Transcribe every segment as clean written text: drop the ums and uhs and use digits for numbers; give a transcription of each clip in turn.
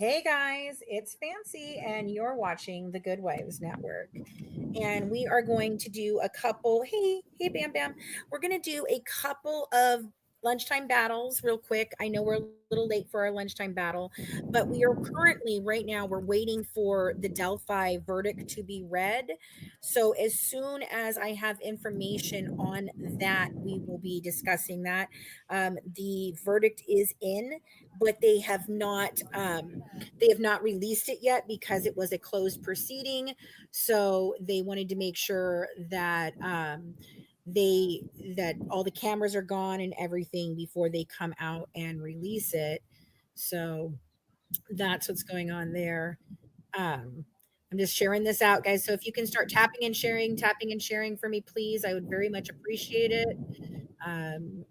Hey guys, it's Fancy, and you're watching the Good Wives Network. And we are going to do a couple. Hey, Bam Bam. We're going to do a couple of lunchtime battles real quick. I know we're a little late for our lunchtime battle, but we are currently, right now, we're waiting for the Delphi verdict to be read. So, as soon as I have information on that, we will be discussing that. The verdict is in, but they have not released it yet because it was a closed proceeding. So they wanted to make sure that they that all the cameras are gone and everything before they come out and release it. So that's what's going on there. Um, I'm just sharing this out, guys. So if you can start tapping and sharing for me, please, I would very much appreciate it.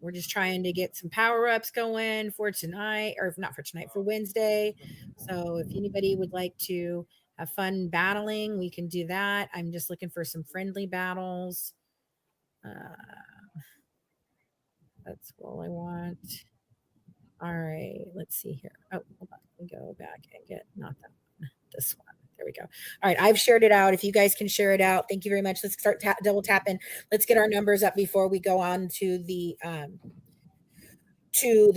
We're just trying to get some power ups going for tonight, or if not for tonight, for Wednesday. So if anybody would like to have fun battling, we can do that. I'm just looking for some friendly battles. Uh, that's all I want. All right, let's see here. Oh, hold on. Let me go back and get not that one, this one. There we go. All right, I've shared it out. If you guys can share it out, thank you very much. Let's start double tapping. Let's get our numbers up before we go on to the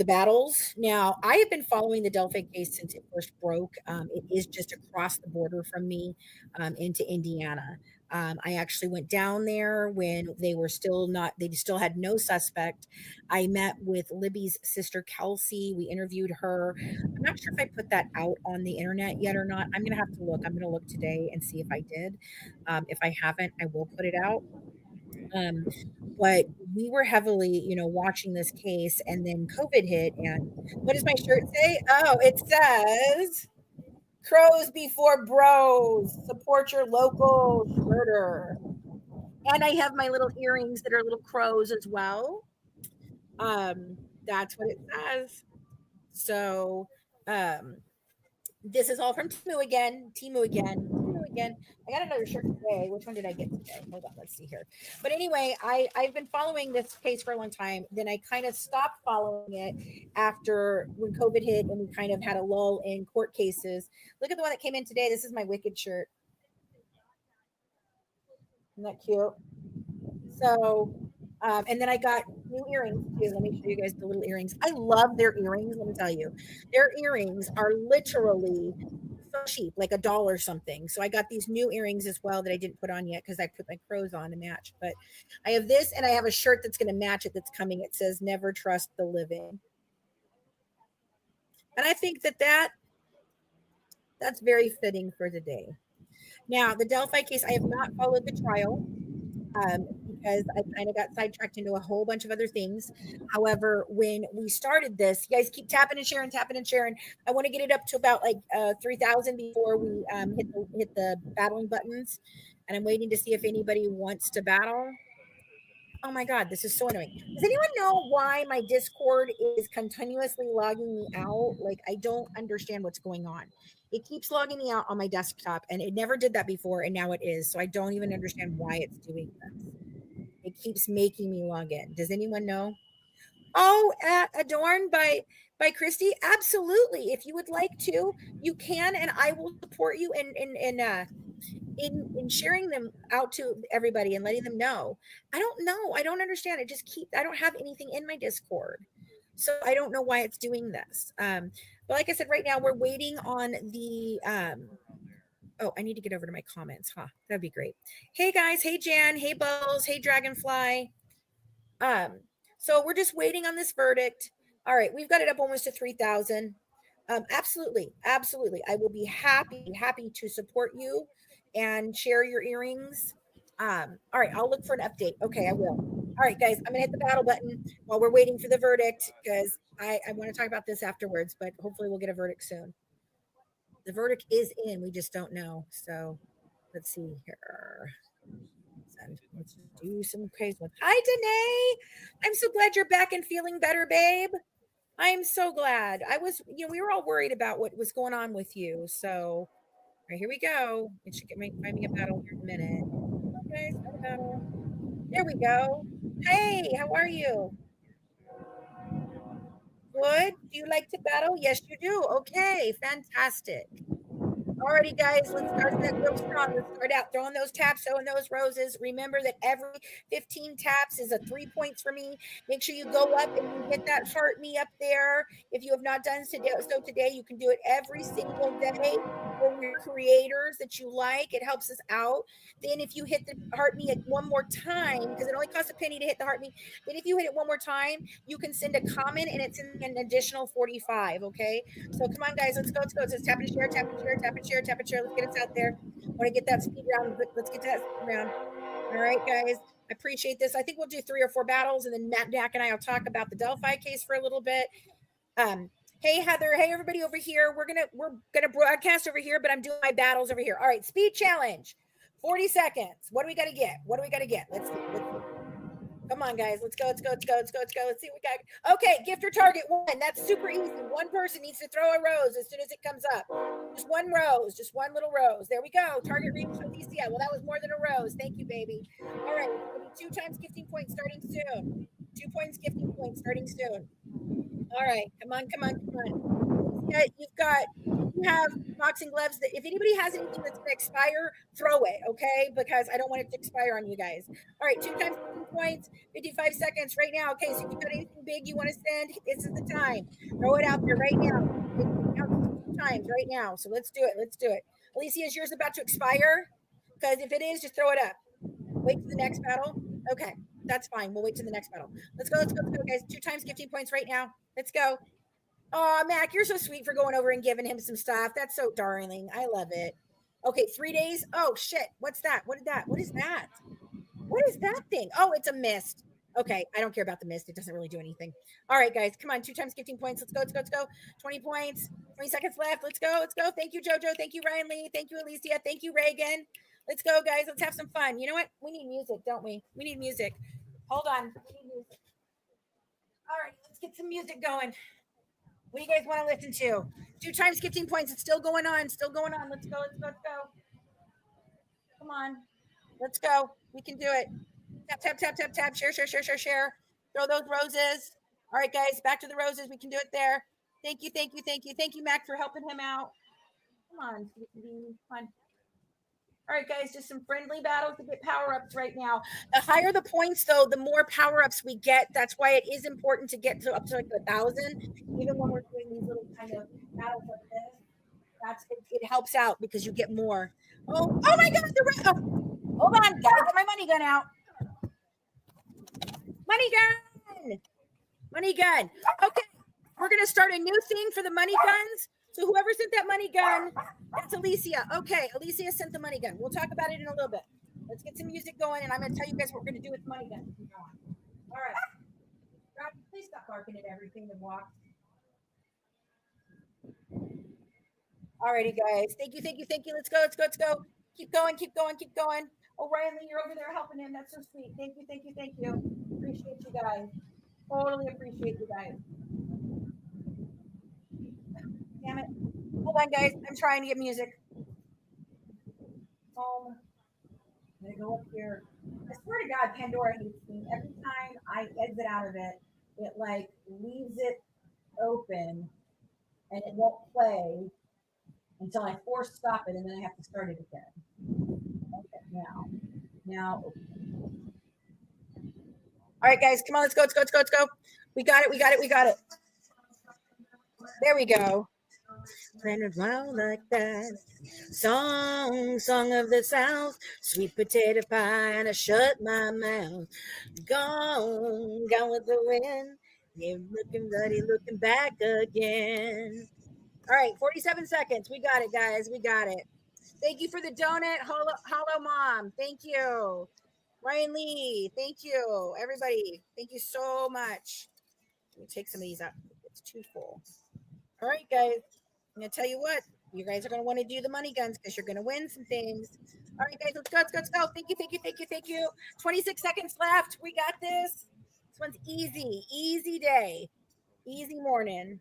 battles. Now, I have been following the Delphi case since it first broke. It is just across the border from me into Indiana. I actually went down there when they were still not, they still had no suspect. I met with Libby's sister, Kelsey. We interviewed her. I'm not sure if I put that out on the internet yet or not. I'm going to have to look. I'm going to look today and see if I did. If I haven't, I will put it out. Um, but we were heavily, watching this case, and then COVID hit. And what does my shirt say? Oh, it says crows before bros. Support your local shirter. And I have my little earrings that are little crows as well. That's what it says. So, um, this is all from Timu again. Timu again. Timu again. I got another shirt today. Which one did I get today? Hold on, let's see here. But anyway, I've been following this case for a long time. Then I kind of stopped following it after when COVID hit and we kind of had a lull in court cases. Look at the one that came in today. This is my Wicked shirt. Isn't that cute? So, and then I got new earrings too. Let me show you guys the little earrings. I love their earrings. Let me tell you, their earrings are literally so cheap, like $1 something. So I got these new earrings as well that I didn't put on yet because I put my crows on to match. But I have this, and I have a shirt that's going to match it. That's coming. It says "Never trust the living," and I think that's very fitting for today. Now, the Delphi case, I have not followed the trial. Because I kind of got sidetracked into a whole bunch of other things. However, when we started this, you guys keep tapping and sharing. I want to get it up to about like 3,000 before we hit the battling buttons. And I'm waiting to see if anybody wants to battle. Oh my God, this is so annoying. Does anyone know why my Discord is continuously logging me out? Like, I don't understand what's going on. It keeps logging me out on my desktop, and it never did that before, and now it is. So I don't even understand why it's doing this. It keeps making me log in. Does anyone know? Oh, adorned by Christy. Absolutely. If you would like to, you can, and I will support you in sharing them out to everybody and letting them know. I don't know. I don't understand. I don't have anything in my Discord. So I don't know why it's doing this. But like I said, right now we're waiting on the oh, I need to get over to my comments, huh? That'd be great. Hey guys, hey Jan, hey Bubbles, hey Dragonfly. Um, so we're just waiting on this verdict. All right, we've got it up almost to 3,000. Absolutely, absolutely. I will be happy to support you and share your earrings. All right, I'll look for an update. Okay, I will. All right, guys, I'm gonna hit the battle button while we're waiting for the verdict because I want to talk about this afterwards, but hopefully we'll get a verdict soon. The verdict is in, we just don't know. So let's see here. Let's do some crazy ones. Hi, Danae. I'm so glad you're back and feeling better, babe. I'm so glad. We were all worried about what was going on with you. So, all right, here we go. It should find me a battle here in a minute. Okay, start a battle. There we go. Hey, how are you? Good. Do you like to battle? Yes, you do. Okay, fantastic. Alrighty, guys, let's start that real strong. Let's start out throwing those taps, throwing those roses. Remember that every 15 taps is a 3 points for me. Make sure you go up and you get that heart me up there. If you have not done so today, you can do it every single day for your creators that you like. It helps us out. Then if you hit the heart me one more time, because it only costs a penny to hit the heart me, then if you hit it one more time, you can send a comment and it's an additional 45. Okay. So come on, guys, let's go. Let's go. It says tap and share, tap and share, tap and share, tap and share. Let's get us out there. Want to get that speed round, but let's get to that speed round. All right, guys. I appreciate this. I think we'll do 3 or 4 battles, and then Matt, Dak, and I will talk about the Delphi case for a little bit. Hey Heather, hey everybody over here. We're gonna broadcast over here, but I'm doing my battles over here. All right, speed challenge, 40 seconds. What do we got to get? What do we got to get? Let's see. Come on, guys. Let's go. Let's go. Let's go. Let's go. Let's go. Let's see what we got. Okay, gift or target 1. That's super easy. One person needs to throw a rose as soon as it comes up. Just one rose. Just one little rose. There we go. Target reached Alicia. Well, that was more than a rose. Thank you, baby. All right. 2 times gifting points starting soon. 2 points gifting points starting soon. All right. Come on. Come on. Come on. You have boxing gloves that if anybody has anything that's going to expire, throw it, okay? Because I don't want it to expire on you guys. All right, 2 times 15 points, 55 seconds right now. Okay, so if you got anything big you want to send, this is the time. Throw it out there right now. It counts 2 times right now. So let's do it. Let's do it. Alicia, is yours about to expire? Because if it is, just throw it up. Wait to the next battle. Okay, that's fine. We'll wait to the next battle. Let's go. Let's go. Let's go, guys. 2 times 15 points right now. Let's go. Oh, Mac, you're so sweet for going over and giving him some stuff. That's so darling. I love it. Okay, 3 days. Oh shit. What's that? What is that? What is that? What is that thing? Oh, it's a mist. Okay, I don't care about the mist. It doesn't really do anything. All right, guys, come on. 2 times 15 points. Let's go. Let's go. Let's go. 20 points. 20 seconds left. Let's go. Let's go. Thank you, Jojo. Thank you, Ryan Lee. Thank you, Alicia. Thank you, Reagan. Let's go, guys. Let's have some fun. You know what? We need music, don't we? We need music. Hold on. We need music. All right, let's get some music going. What do you guys want to listen to? 2 times 15 points. It's still going on. Still going on. Let's go. Let's go. Let's go. Come on. Let's go. We can do it. Tap, tap, tap, tap, tap. Share, share, share, share, share. Throw those roses. All right, guys. Back to the roses. We can do it there. Thank you. Thank you. Thank you. Thank you, Mac, for helping him out. Come on. Come on. All right, guys, just some friendly battles to get power ups right now. The higher the points, though, the more power ups we get. That's why it is important to get to up to like 1,000, even when we're doing these little kind of battles like this. It helps out because you get more. Oh my God! Hold on, gotta get my money gun out. Money gun, money gun. Okay, we're gonna start a new thing for the money guns. So whoever sent that money gun, that's Alicia. Okay, Alicia sent the money gun. We'll talk about it in a little bit. Let's get some music going, and I'm gonna tell you guys what we're gonna do with the money gun. All right. God, please stop barking at everything that walks. Alrighty, guys. Thank you, thank you, thank you. Let's go, let's go, let's go. Keep going, keep going, keep going. Oh, Ryan Lee, you're over there helping him. That's so sweet. Thank you, thank you, thank you. Appreciate you guys. Totally appreciate you guys. Damn it. Hold on, guys. I'm trying to get music. I'm gonna go up here. I swear to God, Pandora hates me. Every time I exit out of it, it like leaves it open and it won't play until I force stop it and then I have to start it again. Okay, now. All right, guys, come on, let's go, let's go, let's go, let's go. We got it, we got it, we got it. There we go. When it wild like that. Song of the South, sweet potato pie, and I shut my mouth. Gone with the wind. Him looking ready, looking back again. All right, 47 seconds. We got it, guys. We got it. Thank you for the donut, Hollow Mom. Thank you. Ryan Lee, thank you. Everybody, thank you so much. Let me take some of these out. It's too full. All right, guys. I'm going to tell you what. You guys are going to want to do the money guns because you're going to win some things. All right, guys, let's go, let's go, let's go. Thank you, thank you, thank you, thank you. 26 seconds left. We got this. This one's easy. Easy day. Easy morning.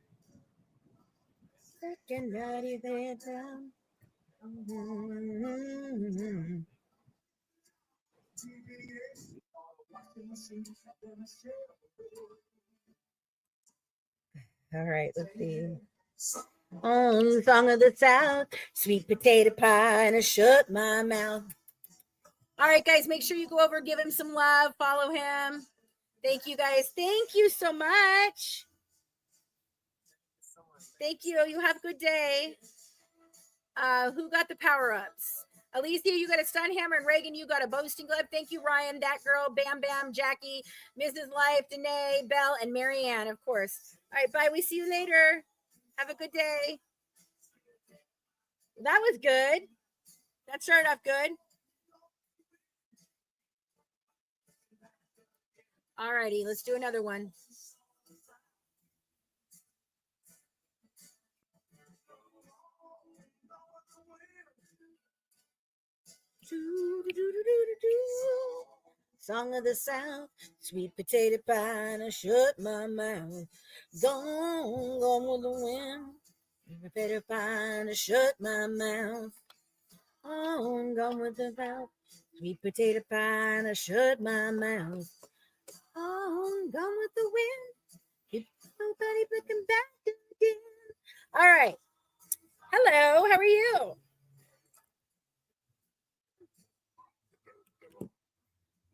Second ready there down. Mm-hmm. All right, let's see. Oh, song of the South, sweet potato pie, and I shut my mouth. All right, guys, make sure you go over, give him some love, follow him. Thank you, guys. Thank you so much. Thank you. You have a good day. Who got the power ups? Alicia, you got a stun hammer, and Reagan, you got a boasting glove. Thank you, Ryan, that girl, Bam Bam, Jackie, Mrs. Life, Danae, Belle, and Marianne, of course. All right, bye. We see you later. Have a good day. That was good. That started off good. All righty, let's do another one. Song of the South, sweet potato pie, and I shut my mouth. Gone with the wind, potato pie, and I shut my mouth. Oh, gone with the South, sweet potato pie, and I shut my mouth. Oh, gone with the wind, keep nobody looking back again. All right. Hello, how are you?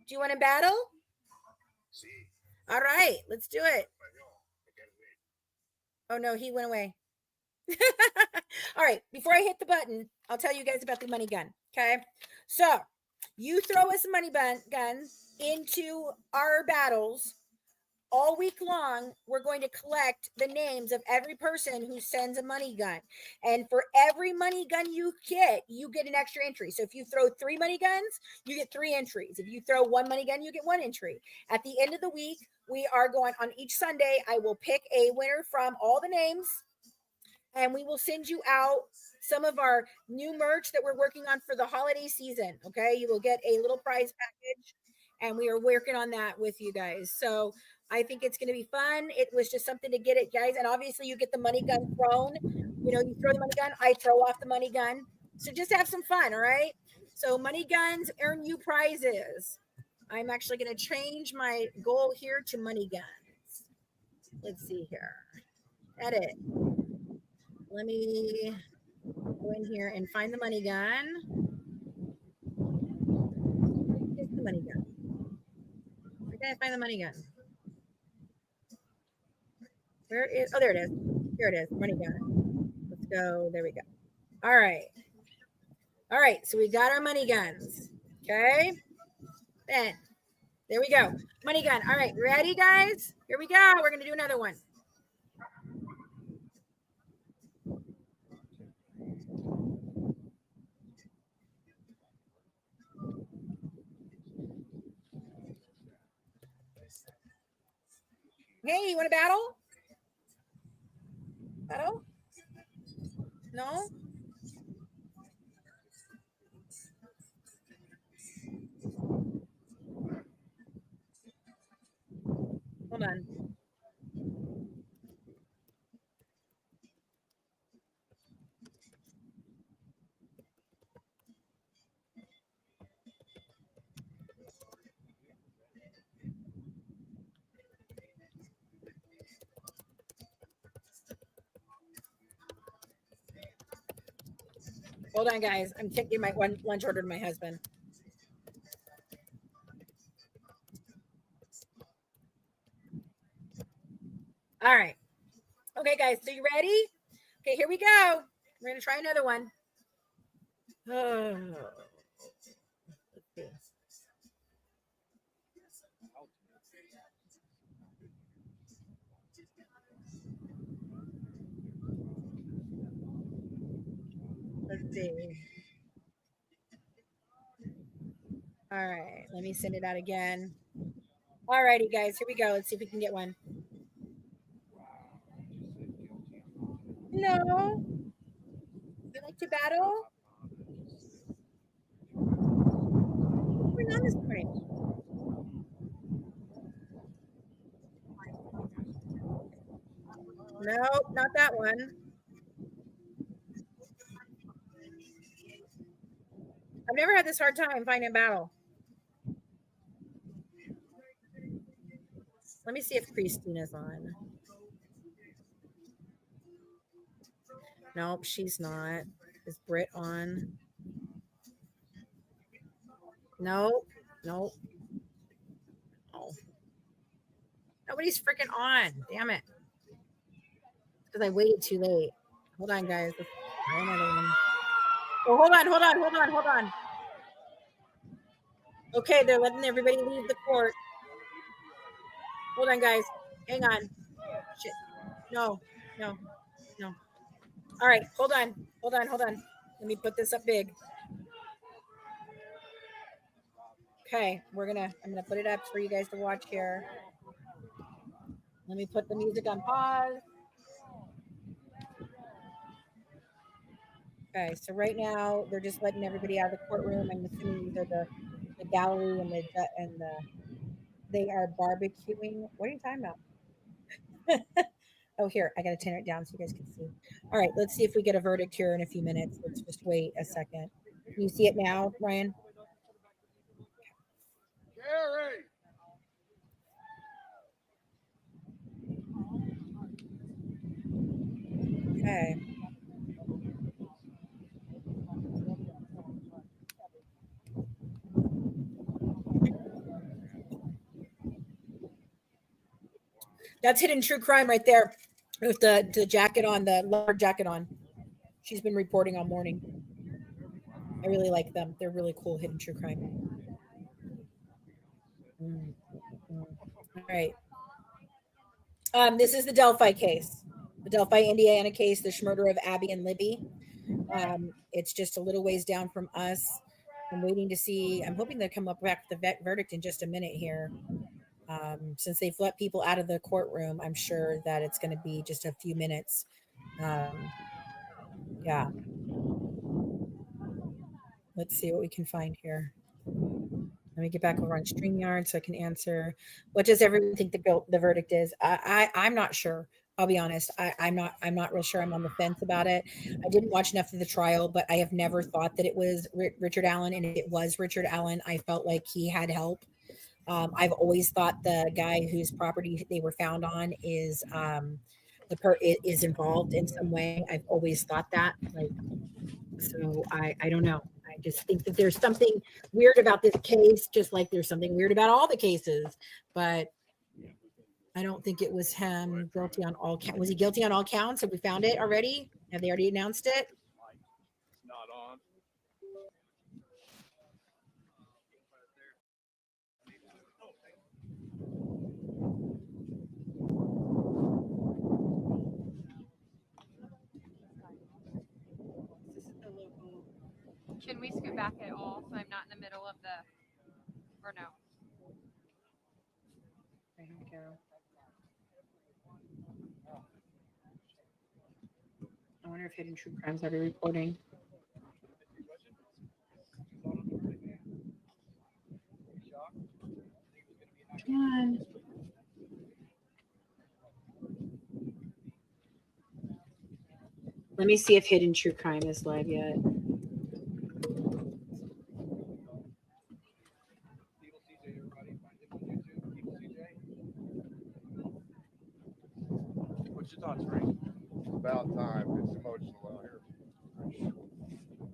Do you want to battle? All right, let's do it. Oh no, he went away. All right, before I hit the button, I'll tell you guys about the money gun. Okay, so you throw us a money gun into our battles all week long. We're going to collect the names of every person who sends a money gun, and for every money gun you get an extra entry. So if you throw 3 money guns, you get 3 entries. If you throw 1 money gun, you get 1 entry. At the end of the week, we are going on each Sunday. I will pick a winner from all the names, and we will send you out some of our new merch that we're working on for the holiday season. Okay, you will get a little prize package, and we are working on that with you guys. So I think it's going to be fun. It was just something to get it, guys. And obviously, you get the money gun thrown. You know, you throw the money gun, I throw off the money gun. So just have some fun, all right? So money guns earn you prizes. I'm actually going to change my goal here to money guns. Let's see here. Edit. Let me go in here and find the money gun. Here's the money gun. Where can I find the money gun? Where is? Oh, there it is. Here it is. Money gun. Let's go. There we go. All right. All right. So we got our money guns. Okay. Then there we go. Money gun. All right. Ready, guys? Here we go. We're gonna do another one. Hey, you want to battle? Battle? No? Hold on. Hold on, guys. I'm taking my one lunch order to my husband. All right. Okay, guys. So you ready? Okay, here we go. We're gonna try another one. Oh. Let's see. All right, let me send it out again. All righty, guys, here we go. Let's see if we can get one. No, you like to battle? What's going on this morning? Nope, not that one. I've never had this hard time finding a battle. Let me see if Christina's on. Nope, she's not. Is Britt on? Nope. Nope. Oh. Nobody's freaking on. Damn it. Because I waited too late. Hold on, guys. Let's try another one. Oh, hold on. Okay, they're letting everybody leave the court. Hold on, guys. Hang on. Shit. No. All right, hold on. Let me put this up big. Okay, I'm gonna put it up for you guys to watch here. Let me put the music on pause. Okay, so right now they're just letting everybody out of the courtroom. I'm assuming these are the gallery and the they are barbecuing. What are you talking about? Oh, here, I gotta turn it down so you guys can see. All right, let's see if we get a verdict here in a few minutes. Let's just wait a second. Can you see it now, Ryan? Gary. Okay. That's hidden true crime right there with the jacket on, the leather jacket on. She's been reporting all morning. I really like them. They're really cool, hidden true crime. All right. This is the Delphi case, the Delphi, Indiana case, the murder of Abby and Libby. It's just a little ways down from us. I'm waiting to see. I'm hoping they'll come up back with the verdict in just a minute here. Since they've let people out of the courtroom, I'm sure that it's going to be just a few minutes. Yeah. Let's see what we can find here. Let me get back over on StreamYard so I can answer. What does everyone think the verdict is? I'm not sure. I'll be honest. I'm not real sure. I'm on the fence about it. I didn't watch enough of the trial, but I have never thought that it was Richard Allen. And if it was Richard Allen, I felt like he had help. I've always thought the guy whose property they were found on is is involved in some way. I've always thought that. Like, so I don't know. I just think that there's something weird about this case, just like there's something weird about all the cases. But I don't think it was him guilty on all counts. Was he guilty on all counts? Have we found it already? Have they already announced it? Not on. Can we scoot back at all so I'm not in the middle of the, or no? Here we go. I wonder if Hidden True Crimes are reporting. Come on. Let me see if Hidden True Crime is live yet. What's your thoughts, Frank? It's about time. It's emotional out here.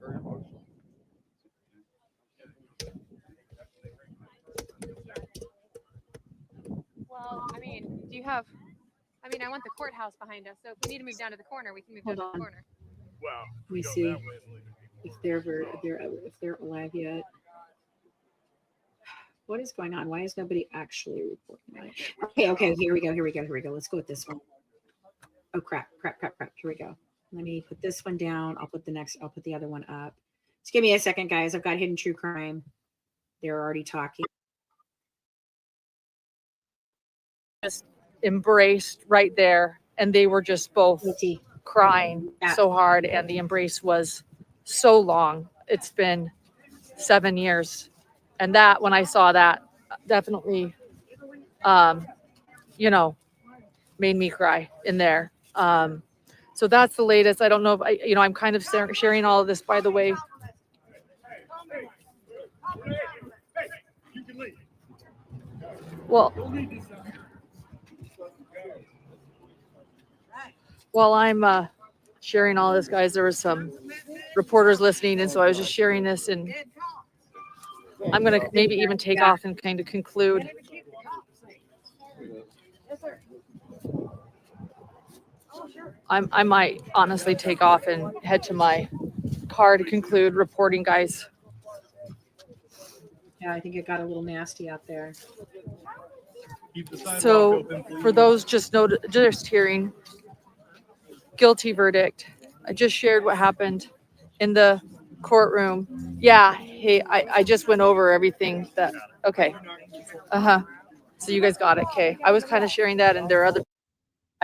Very emotional. Well, I mean, do you have? I mean, I want the courthouse behind us, so if we need to move down to the corner, we can move down to the corner. Well, let me see if they're alive yet. What is going on? Why is nobody actually reporting? Okay. Here we go. Let's go with this one. Oh crap. Here we go. Let me put this one down. I'll put the other one up. Just give me a second, guys. I've got Hidden True Crime. They're already talking. Just embraced right there, and they were just both crying so hard, and the embrace was so long. It's been 7 years, and that when I saw that, definitely made me cry in there. So that's the latest. I don't know if I'm kind of sharing all of this, by the way. Well, while I'm sharing all this, guys. There was some reporters listening, and so I was just sharing this, and I'm going to maybe even take off and kind of conclude. I might honestly take off and head to my car to conclude reporting, guys. Yeah, I think it got a little nasty out there. So for those just hearing, guilty verdict. I just shared what happened in the courtroom. Yeah, hey, I just went over everything that, okay. So you guys got it, okay. I was kind of sharing that, and there are other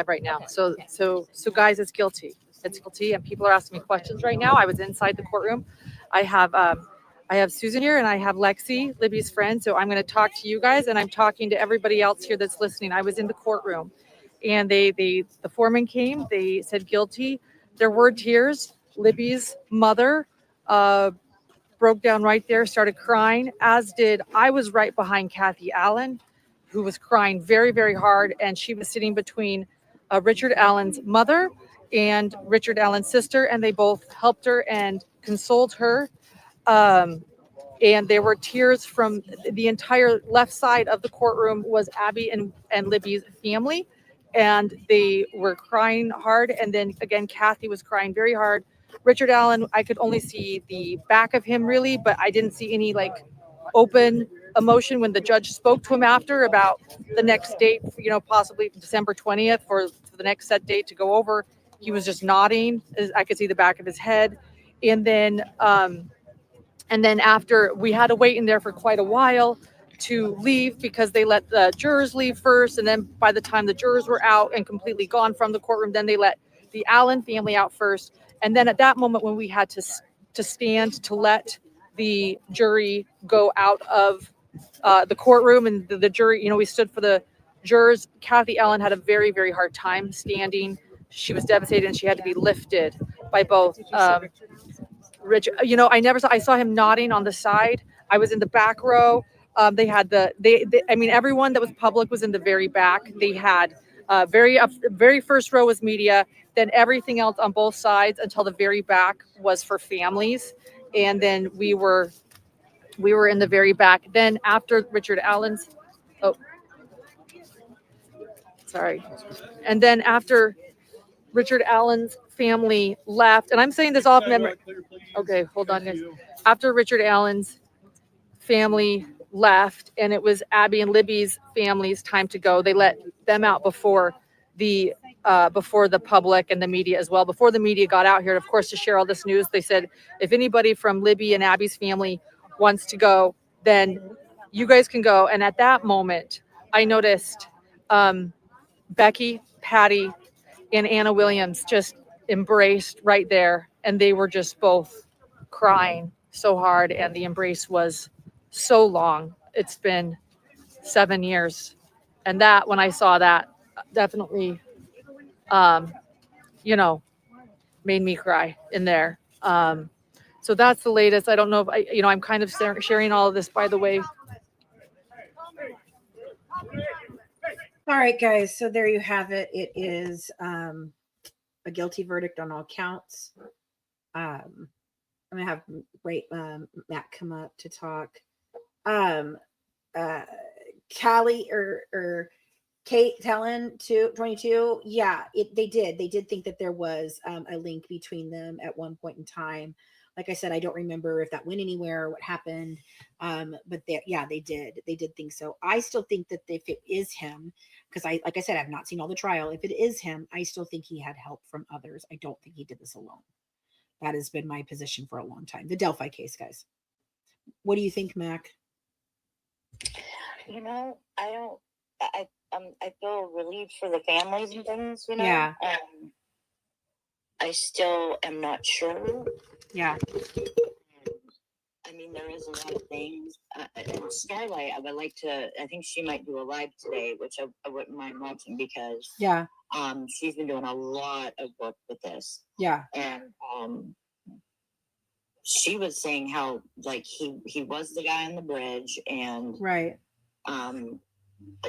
right now. So guys, it's guilty. It's guilty, and people are asking me questions right now. I was inside the courtroom. I have Susan here, and I have Lexi, Libby's friend. So I'm going to talk to you guys, and I'm talking to everybody else here that's listening. I was in the courtroom, and the foreman came. They said guilty. There were tears. Libby's mother broke down right there, started crying, as did I. Was right behind Kathy Allen, who was crying very, very hard, and she was sitting between Richard Allen's mother and Richard Allen's sister, and they both helped her and consoled her. And there were tears from the entire left side of the courtroom was Abby and Libby's family, and they were crying hard. And then again, Kathy was crying very hard. Richard Allen, I could only see the back of him really, but I didn't see any like open emotion when the judge spoke to him after about the next date, possibly December 20th for the next set date to go over. He was just nodding. I could see the back of his head. And then after, we had to wait in there for quite a while to leave because they let the jurors leave first. And then by the time the jurors were out and completely gone from the courtroom, then they let the Allen family out first. And then at that moment when we had to stand to let the jury go out of the courtroom, and the jury, we stood for the jurors. Kathy Allen had a very, very hard time standing. She was devastated, and she had to be lifted by both Rich. I saw him nodding on the side. I was in the back row. They had everyone that was public was in the very back. They had very first row was media, then everything else on both sides until the very back was for families. And then we were in the very back. Then after Richard Allen's, and then after Richard Allen's family left, and I'm saying this off memory. Okay, hold on, guys. After Richard Allen's family left, and it was Abby and Libby's family's time to go, they let them out before the public and the media as well. Before the media got out here, of course, to share all this news, they said, if anybody from Libby and Abby's family wants to go, then you guys can go. And at that moment, I noticed Becky, Patty, and Anna Williams just embraced right there, and they were just both crying so hard, and the embrace was so long. It's been 7 years, and that, when I saw that, definitely made me cry in there. So that's the latest. I don't know if I'm kind of sharing all of this, by the way. All right, guys. So there you have it. It is a guilty verdict on all counts. I'm gonna have Matt come up to talk. Callie or Kate telling 22. Yeah, they did think that there was a link between them at one point in time. Like I said, I don't remember if that went anywhere or what happened. But they did think so. I still think that if it is him, because like I said, I've not seen all the trial. If it is him, I still think he had help from others. I don't think he did this alone. That has been my position for a long time. The Delphi case, guys. What do you think, Mac? I feel relieved for the families and things, Yeah. I still am not sure. Yeah. I mean, there is a lot of things. And Starlight, I would like to. I think she might do a live today, which I wouldn't mind watching because she's been doing a lot of work with this. Yeah. And she was saying how like he was the guy on the bridge, and right.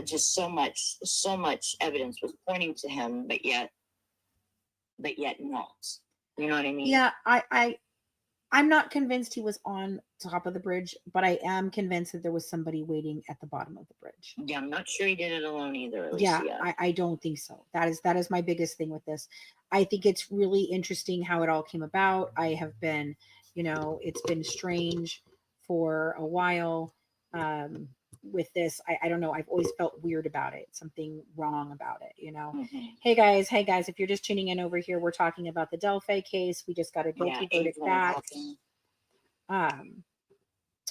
Just so much evidence was pointing to him, but yet but yet not. You know what I mean? Yeah, I'm not convinced he was on top of the bridge, but I am convinced that there was somebody waiting at the bottom of the bridge. Yeah, I'm not sure he did it alone either, Alicia. Yeah, I don't think so. That is my biggest thing with this. I think it's really interesting how it all came about. I have been, it's been strange for a while with this. I don't know. I've always felt weird about it. Something wrong about it, Mhm. Hey guys, if you're just tuning in over here, we're talking about the Delphi case. We just got a guilty Yeah, verdict back.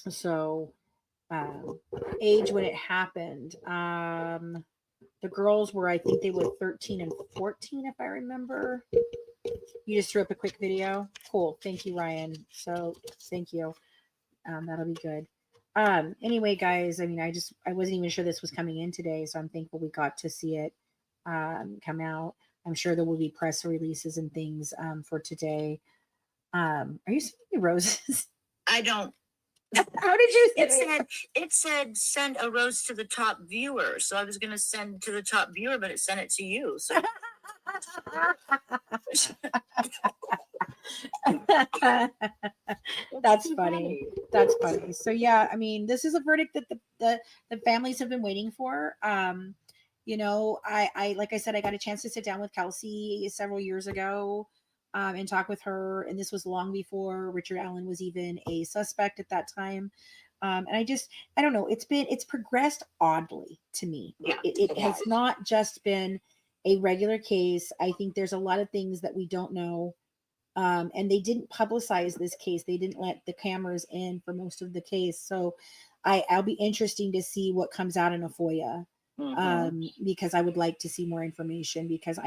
So age when it happened. The girls were, I think they were 13 and 14, if I remember. You just threw up a quick video. Cool. Thank you, Ryan. So thank you. That'll be good. Anyway, guys, I mean, I wasn't even sure this was coming in today, so I'm thankful we got to see it come out. I'm sure there will be press releases and things for today. Are you sending me roses? I don't. How did you say it said send a rose to the top viewer. So I was gonna send to the top viewer, but it sent it to you. So That's funny. That's funny. So yeah, I mean, this is a verdict that the families have been waiting for. I like I said, I got a chance to sit down with Kelsey several years ago and talk with her, and this was long before Richard Allen was even a suspect at that time. And I don't know, it's progressed oddly to me. Yeah, It has not just been a regular case. I think there's a lot of things that we don't know. And they didn't publicize this case. They didn't let the cameras in for most of the case. So I'll be interesting to see what comes out in a FOIA. Because I would like to see more information, because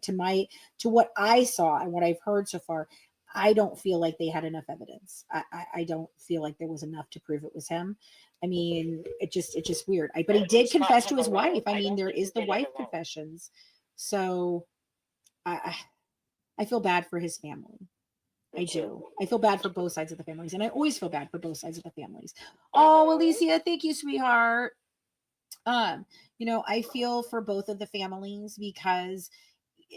to what I saw and what I've heard so far, I don't feel like they had enough evidence. I don't feel like there was enough to prove it was him. I mean, it's just weird. But he did confess to his wife. I mean, there is the wife confessions. So I feel bad for his family. I do. I feel bad for both sides of the families, and I always feel bad for both sides of the families. Oh, Alicia, thank you, sweetheart. I feel for both of the families, because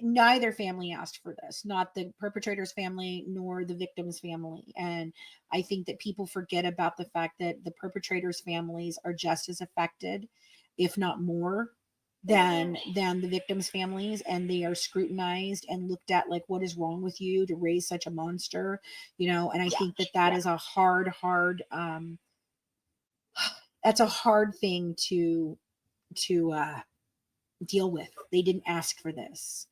neither family asked for this, not the perpetrator's family nor the victim's family. And I think that people forget about the fact that the perpetrator's families are just as affected, if not more, than the victims' families, and they are scrutinized and looked at like, what is wrong with you to raise such a monster, and I think that is a hard that's a hard thing to deal with. They didn't ask for this.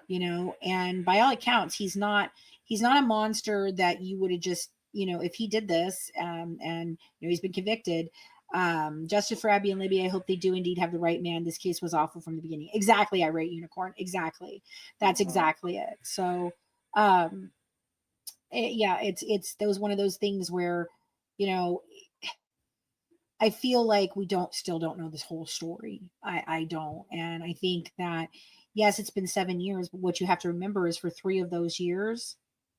No. And by all accounts, he's not a monster that you would have just, if he did this, and he's been convicted. Justice for Abby and Libby. I hope they do indeed have the right man. This case was awful from the beginning. Exactly, I rate Unicorn. Exactly. That's exactly it. So it's that was one of those things where, I feel like we still don't know this whole story. I don't. And I think that, yes, it's been 7 years, but what you have to remember is for 3 of those years,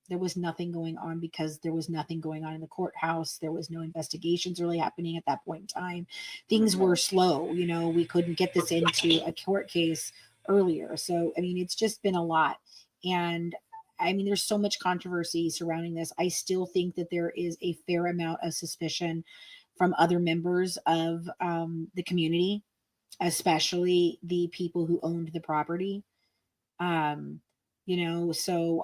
there was nothing going on, because there was nothing going on in the courthouse. There was no investigations really happening at that point in time. Things were slow. We couldn't get this into a court case earlier. So, I mean, it's just been a lot. And I mean, there's so much controversy surrounding this. I still think that there is a fair amount of suspicion from other members of the community, especially the people who owned the property. So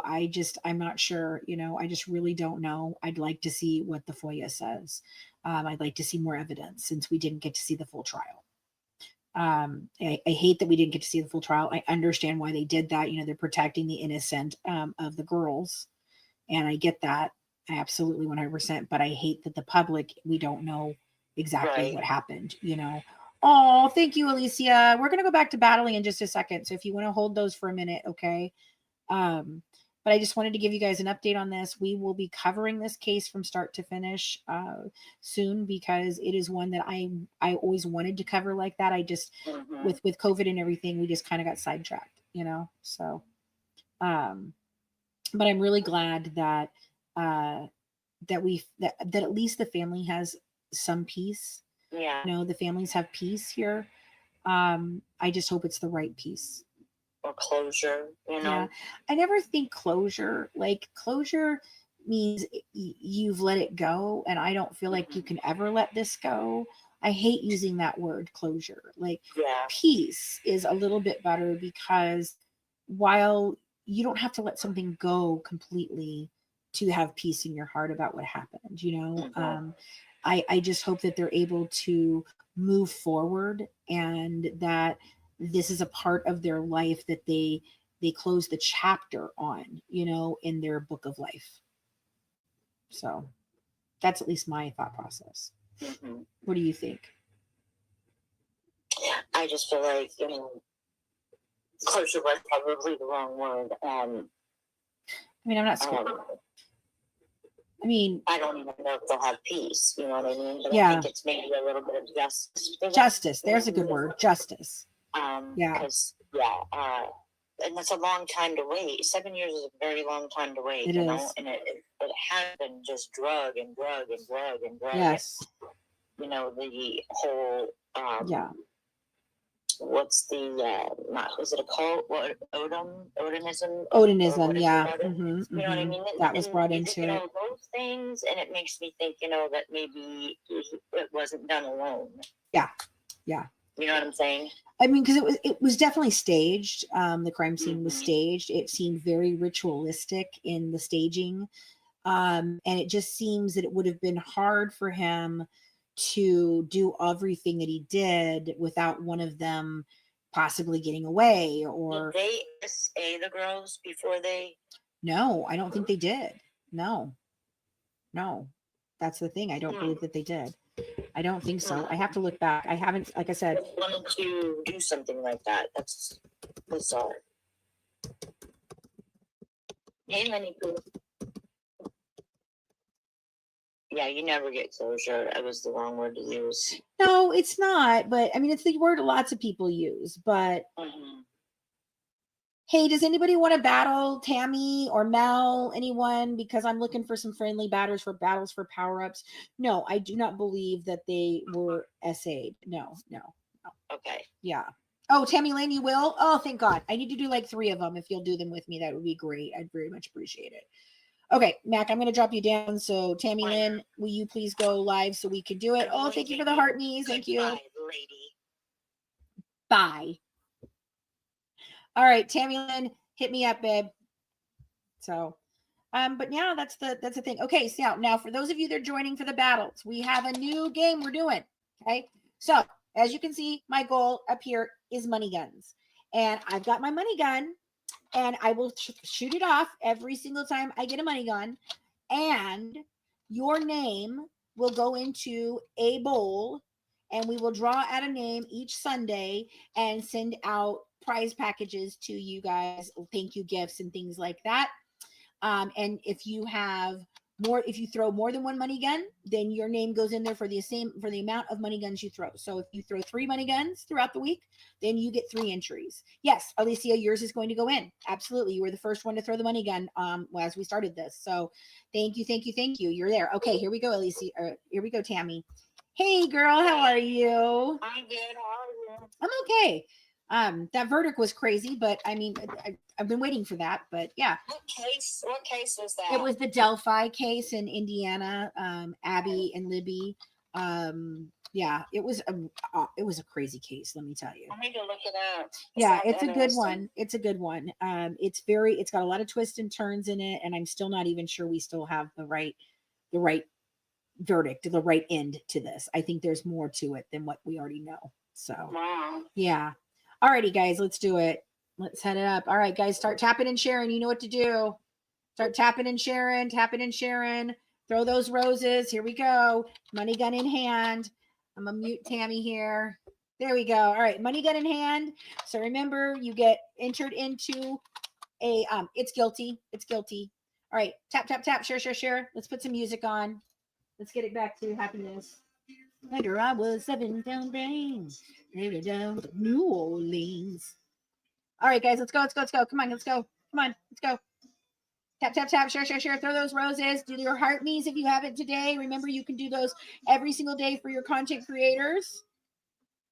I'm not sure, I just really don't know. I'd like to see what the FOIA says. I'd like to see more evidence, since we didn't get to see the full trial. I hate that we didn't get to see the full trial. I understand why they did that. They're protecting the innocent of the girls. And I get that. I absolutely 100%. But I hate that the public, we don't know exactly what happened, Oh, thank you, Alicia. We're going to go back to battling in just a second. So if you want to hold those for a minute, okay. But I just wanted to give you guys an update on this. We will be covering this case from start to finish soon, because it is one that I always wanted to cover like that. I just, with COVID and everything, we just kind of got sidetracked, so, but I'm really glad that, that at least the family has some peace. Yeah. The families have peace here. I just hope it's the right peace. or closure, you know? Yeah. I never think closure. Like closure means you've let it go, and I don't feel like you can ever let this go. I hate using that word closure. Like Yeah. peace is a little bit better, because while you don't have to let something go completely to have peace in your heart about what happened, you know. I just hope that they're able to move forward, and that this is a part of their life that they close the chapter on, you know, in their book of life. So that's at least my thought process. What do you think? I just feel like, you know, closure was probably the wrong word. I mean, I'm not scared. I mean, I don't even know if they'll have peace. You know what I mean? But yeah. I think it's maybe a little bit of justice. Justice. There's a good word. Justice. Yeah. Because, and that's a long time to wait. 7 years is a very long time to wait. It you is. know, and it has been just drug and drug and drug and drug. Yes. You know, the whole. Yeah. What's the not, is it a cult? What, Odinism? Odinism, yeah. You know what I mean? That was brought into you know, it. those things, and it makes me think, you know, that maybe it wasn't done alone. Yeah. Yeah. You know what I'm saying? I mean, because it was definitely staged. The crime scene was staged. It seemed very ritualistic in the staging. And it just seems that it would have been hard for him to do everything that he did without one of them possibly getting away. Or did they SA the girls before they? No, I don't think they did. No, that's the thing. I don't believe that they did. I don't think so. I have to look back. I haven't, like I said, wanted to do something like that. That's bizarre. Hey, Lenny Poo. Yeah, you never get closure. That was the wrong word to use. No, it's not. But I mean, it's the word lots of people use. But hey, does anybody want to battle Tammy or Mel? Anyone? Because I'm looking for some friendly battles for power-ups. No, I do not believe that they were SA'd. No. Okay. Yeah. Oh, Tammy Lynn, you will? Oh, thank God. I need to do like 3 of them. If you'll do them with me, that would be great. I'd very much appreciate it. Okay, Mac, I'm going to drop you down. So, Tammy Lynn, will you please go live so we can do it? Oh, thank you for the heart knees. Thank you. Bye, lady. Bye. All right, Tammy Lynn, hit me up, babe. So, but yeah, that's the thing. Okay, so now for those of you that are joining for the battles, we have a new game we're doing. Okay, so as you can see, my goal up here is money guns, and I've got my money gun, and I will shoot it off every single time I get a money gun, and your name will go into a bowl, and we will draw out a name each Sunday and send out prize packages to you guys, thank you gifts and things like that. And if you throw more than one money gun, then your name goes in there for the amount of money guns you throw. So if you throw 3 money guns throughout the week, then you get 3 entries. Yes, Alicia, yours is going to go in. Absolutely. You were the first one to throw the money gun as we started this. So thank you. You're there. Okay, here we go, Alicia. Here we go, Tammy. Hey girl, how are you? I'm good. How are you? I'm okay. That verdict was crazy, but I mean, I've been waiting for that, but yeah. What case was that? It was the Delphi case in Indiana, Abby and Libby. Yeah, it was a crazy case, let me tell you. I need to look it up. Yeah, it's a good one. It's a good one. It's got a lot of twists and turns in it, and I'm still not even sure we still have the right verdict, the right end to this. I think there's more to it than what we already know. So wow. Yeah. Alrighty, guys, let's do it. Let's head it up. All right, guys, start tapping and sharing. You know what to do. Start tapping and sharing. Throw those roses. Here we go. Money gun in hand. I'm going to mute Tammy here. There we go. All right, money gun in hand. So remember, you get entered into a, it's guilty. All right, tap, tap, tap, share. Let's put some music on. Let's get it back to happiness. Later, I was 7 down brains. Later down to New Orleans. All right, guys, let's go. Come on, let's go. Tap, tap, tap, share. Throw those roses. Do your heart me's if you have it today. Remember, you can do those every single day for your content creators.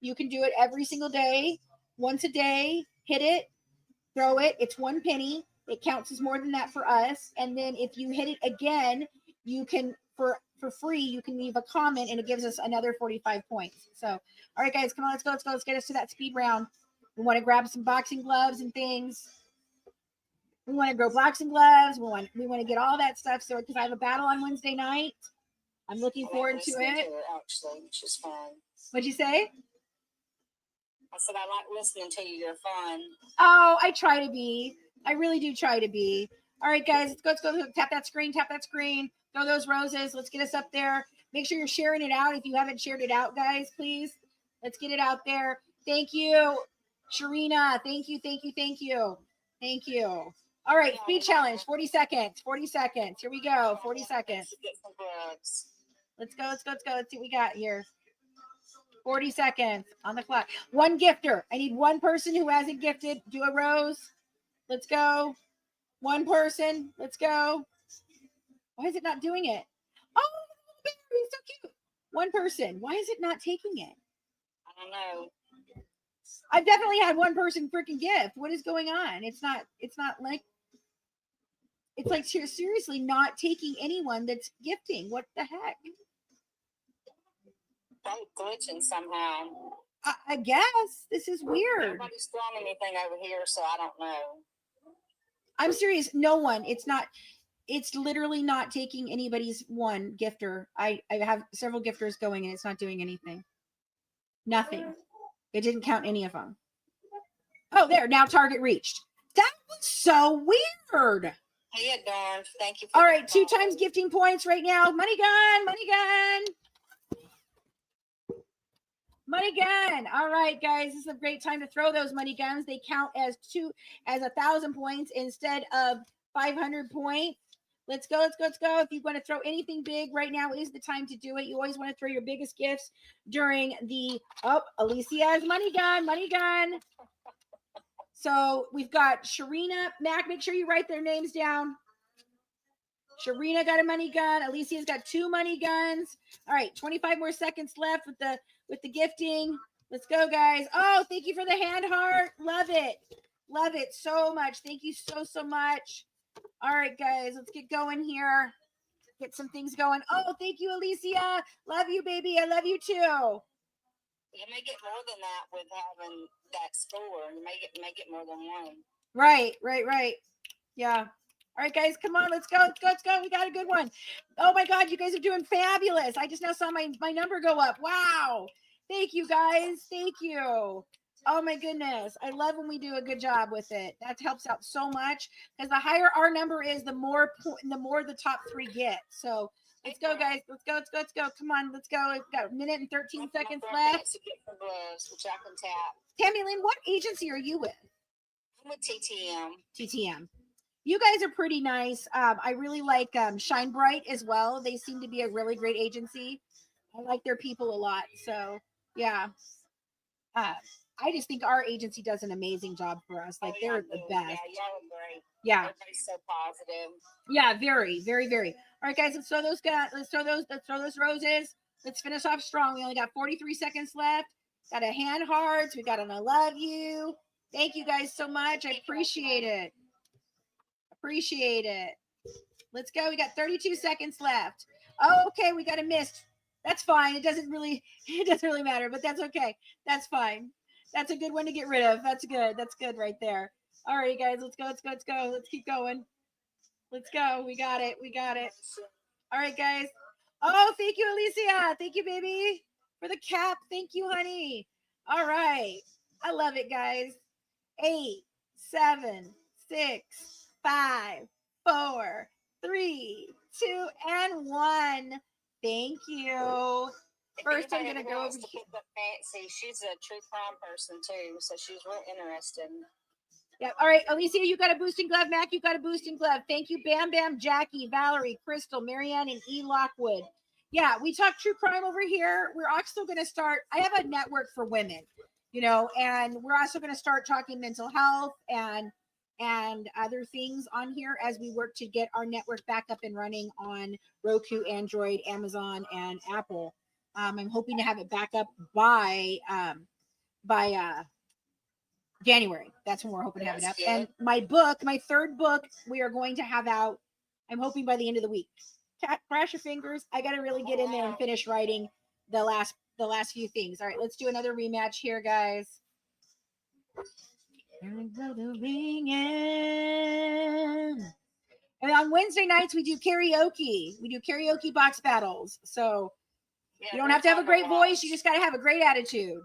You can do it every single day, once a day. Hit it. throw it. It's 1 penny. It counts as more than that for us. And then if you hit it again, you can for free, you can leave a comment and it gives us another 45 points. So, all right, guys, come on, let's go. Let's get us to that speed round. We want to grab some boxing gloves and things. We want to grow boxing gloves. We want to get all that stuff. So, because I have a battle on Wednesday night, I'm looking forward to it. Actually, which is fun. What'd you say? I said I like listening to you. You're fun. Oh, I try to be. I really do try to be. All right, guys, let's go. Tap that screen. Throw those roses. Let's get us up there. Make sure you're sharing it out. If you haven't shared it out, guys, please. Let's get it out there. Thank you, Sharina. Thank you. All right, speed challenge. 40 seconds. Here we go. 40 seconds. Let's go. Let's see what we got here. 40 seconds on the clock. One gifter. I need one person who hasn't gifted. Do a rose. Let's go. One person. Let's go. Why is it not doing it? Oh, he's so cute. One person. Why is it not taking it? I don't know. I've definitely had one person freaking gift. What is going on? It's not like seriously not taking anyone that's gifting. What the heck? Probably glitching somehow. I guess this is weird. Nobody's throwing anything over here, so I don't know. I'm serious. No one. It's literally not taking anybody's one gifter. I have several gifters going and it's not doing anything. Nothing. It didn't count any of them. Oh, there. Now target reached. That was so weird. Hey, darn. Thank you. All right. 2 times gifting points right now. Money gun. All right, guys. This is a great time to throw those money guns. They count as 1,000 points instead of 500 points. Let's go. If you want to throw anything big right now is the time to do it. You always want to throw your biggest gifts during the, Alicia's money gun. So we've got Sharina, Mac, make sure you write their names down. Sharina got a money gun. Alicia's got 2 money guns. All right, 25 more seconds left with the gifting. Let's go, guys. Oh, thank you for the hand heart. Love it so much. Thank you so much. All right, guys, let's get going here. Get some things going. Oh, thank you, Alicia. Love you, baby. I love you too. You may get more than that with having that score. You may get more than one. Right. Yeah. All right, guys, come on. Let's go. We got a good one. Oh my God, you guys are doing fabulous. I just now saw my number go up. Wow. Thank you, guys. Thank you. Oh my goodness. I love when we do a good job with it. That helps out so much because the higher our number is, the more the top 3 get. So let's go, guys. Let's go. Come on. Let's go. We've got a minute and 13 seconds left. Which I can tap. Tammy Lynn, what agency are you with? I'm with TTM. You guys are pretty nice. I really like Shine Bright as well. They seem to be a really great agency. I like their people a lot. So yeah. I just think our agency does an amazing job for us. Like they're the best. Yeah, y'all are great. Yeah. Everybody's so positive. Yeah, very, very, very. All right, guys, let's throw those roses. Let's finish off strong. We only got 43 seconds left. Got a hand hearts. We got an I love you. Thank you guys so much. I appreciate it. Let's go. We got 32 seconds left. Oh, okay, we got a missed. That's fine. It doesn't really matter, but that's okay. That's fine. That's a good one to get rid of. That's good right there. All right, guys, let's go. Let's keep going. Let's go. We got it. All right, guys. Oh, thank you, Alicia. Thank you, baby, for the cap. Thank you, honey. All right. I love it, guys. 8, 7, 6, 5, 4, 3, 2, and 1. Thank you. First, I'm gonna go over here. Fancy. She's a true crime person too, so she's real interested. Yeah. All right, Alicia, you got a boosting glove. Mac, you got a boosting glove. Thank you, Bam Bam, Jackie, Valerie, Crystal, Marianne, and E. Lockwood. Yeah, we talk true crime over here. We're also going to start. I have a network for women, and we're also going to start talking mental health and other things on here as we work to get our network back up and running on Roku, Android, Amazon, and Apple. I'm hoping to have it back up by January. That's when we're hoping to have it That's up. And good. my book, my third book, we are going to have out, I'm hoping by the end of the week. Crash your fingers. I got to really get in there and finish writing the last few things. All right, let's do another rematch here, guys. There we go, the ringing. And on Wednesday nights, we do karaoke. We do karaoke box battles. So you don't have to have a great voice. You just got to have a great attitude.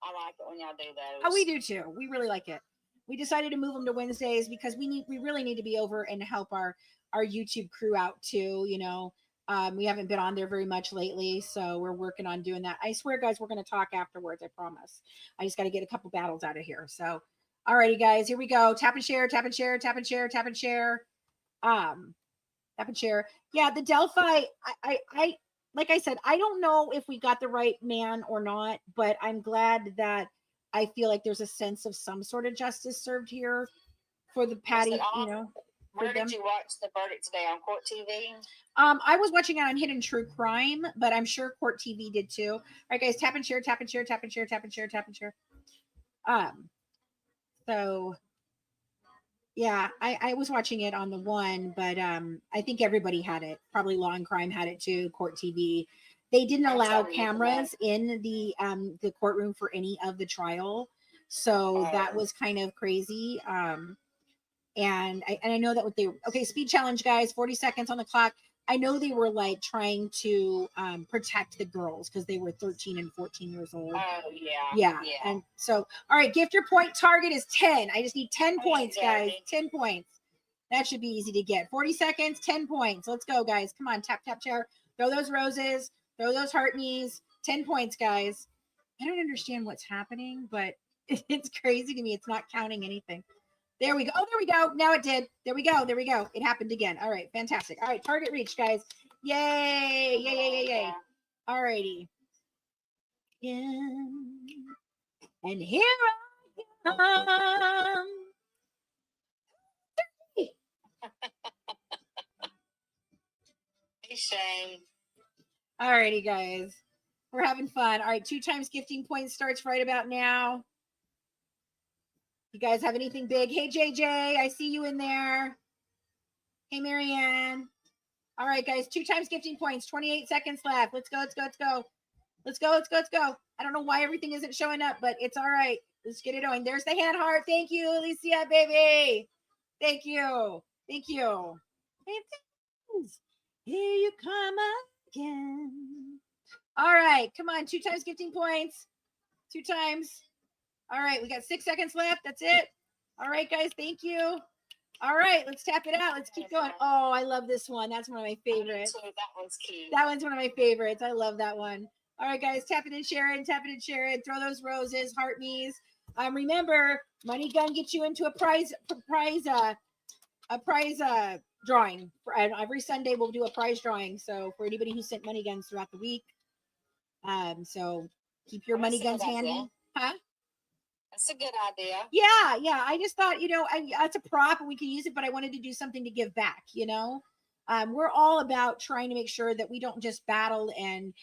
I like it when y'all do those. Oh, we do too. We really like it. We decided to move them to Wednesdays because we really need to be over and help our YouTube crew out too. You know, we haven't been on there very much lately, so we're working on doing that. I swear, guys, we're going to talk afterwards. I promise. I just got to get a couple battles out of here. So, alrighty, guys, here we go. Tap and share, tap and share, tap and share, tap and share. Tap and share. Yeah, the Delphi. I like I said, I don't know if we got the right man or not, but I'm glad that I feel like there's a sense of some sort of justice served here for the Patty, you know. Where did you watch the verdict today, on Court TV? I was watching it on Hidden True Crime, but I'm sure Court TV did too. All right, guys, tap and share, tap and share, tap and share, tap and share, tap and share. So yeah, I was watching it on the one, but I think everybody had it. Probably Law and Crime had it too, Court TV. They didn't allow cameras in the courtroom for any of the trial. So that was kind of crazy. And I know that what they okay, speed challenge, guys, 40 seconds on the clock. I know they were like trying to protect the girls because they were 13 and 14 years old. Oh, Yeah. And so, all right, gift your point target is 10. I just need 10 points, guys. 10 points. That should be easy to get. 40 seconds, 10 points. Let's go, guys. Come on, tap, tap, chair. Throw those roses. Throw those heart knees. 10 points, guys. I don't understand what's happening, but it's crazy to me. It's not counting anything. There we go. Oh, there we go. Now it did. There we go. There we go. It happened again. All right. Fantastic. All right. Target reached, guys. Yay. Yay, yay, yay, yay. All righty. Yeah. And here I come. Hey, Shane. All righty, guys. We're having fun. All right. 2 times gifting points starts right about now. You guys have anything big? Hey, JJ, I see you in there. Hey, Marianne. All right, guys, 2 times gifting points, 28 seconds left. Let's go, let's go, let's go. Let's go, let's go, let's go. I don't know why everything isn't showing up, but it's all right. Let's get it going. There's the hand heart. Thank you, Alicia, baby. Thank you. Thank you. Hey, thanks. Here you come again. All right, come on, 2 times gifting points. 2 times. All right, we got 6 seconds left. That's it. All right, guys, thank you. All right, let's tap it out. Let's keep going. Oh, I love this one. That's one of my favorites. That one's cute. That one's one of my favorites. I love that one. All right, guys, tap it and share it, tap it and share it. Throw those roses, heart knees. Remember, Money Gun gets you into a prize drawing. Every Sunday we'll do a prize drawing. So for anybody who sent money guns throughout the week, so keep your money guns handy. Huh? That's a good idea. Yeah. I just thought, that's a prop and we can use it, but I wanted to do something to give back, We're all about trying to make sure that we don't just battle and,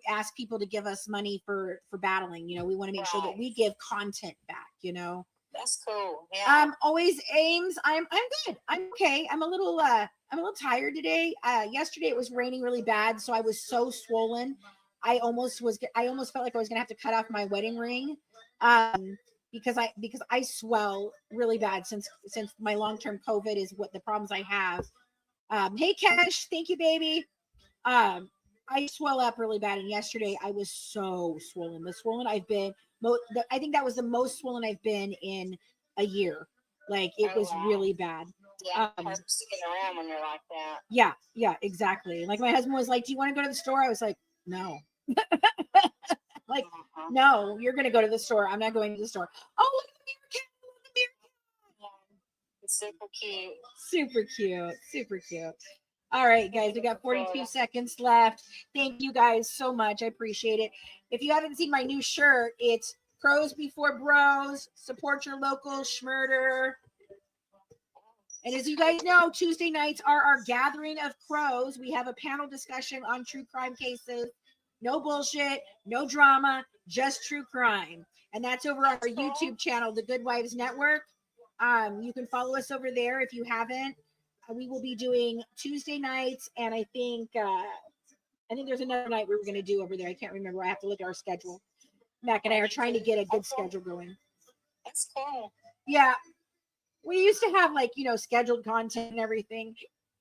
ask people to give us money for battling. We want to make sure that we give content back, That's cool. Yeah. Always Ames. I'm good. I'm okay. I'm a little tired today. Yesterday it was raining really bad, so I was so swollen. I almost felt like I was gonna have to cut off my wedding ring. Because I swell really bad since my long-term COVID is what the problems I have. Hey Cash, thank you, baby. I swell up really bad, and yesterday I was so swollen. The swollen I've been, I think that was the most swollen I've been in a year. Like it was really bad. Yeah, sticking around when you're like that. Yeah, exactly. Like my husband was like, "Do you want to go to the store?" I was like, "No." Like, no, you're going to go to the store. I'm not going to the store. Oh, look at the meerkat. It's super cute. Super cute. All right, guys, we got 42 seconds left. Thank you guys so much. I appreciate it. If you haven't seen my new shirt, it's Pros Before Bros. Support your local schmurder. And as you guys know, Tuesday nights are our gathering of crows. We have a panel discussion on true crime cases. No bullshit, no drama, just true crime. And that's over on our That's cool. YouTube channel, The Good Wives Network. You can follow us over there if you haven't. We will be doing Tuesday nights, and I think there's another night we were going to do over there. I can't remember. I have to look at our schedule. Mac and I are trying to get a good schedule going. That's cool. Yeah, we used to have like, scheduled content and everything,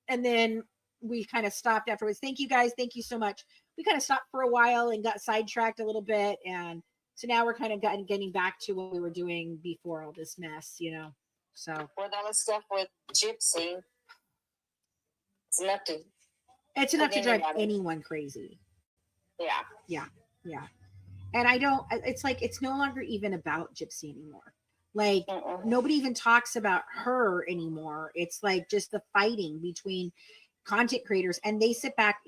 and then we kind of stopped afterwards. Thank you guys. Thank you so much. We kind of stopped for a while and got sidetracked a little bit, and so now we're kind of getting back to what we were doing before all this mess, So with all the stuff with Gypsy, it's enough to drive anyone crazy. Yeah. And it's like, it's no longer even about Gypsy anymore. Like, nobody even talks about her anymore. It's like just the fighting between content creators, and they sit back,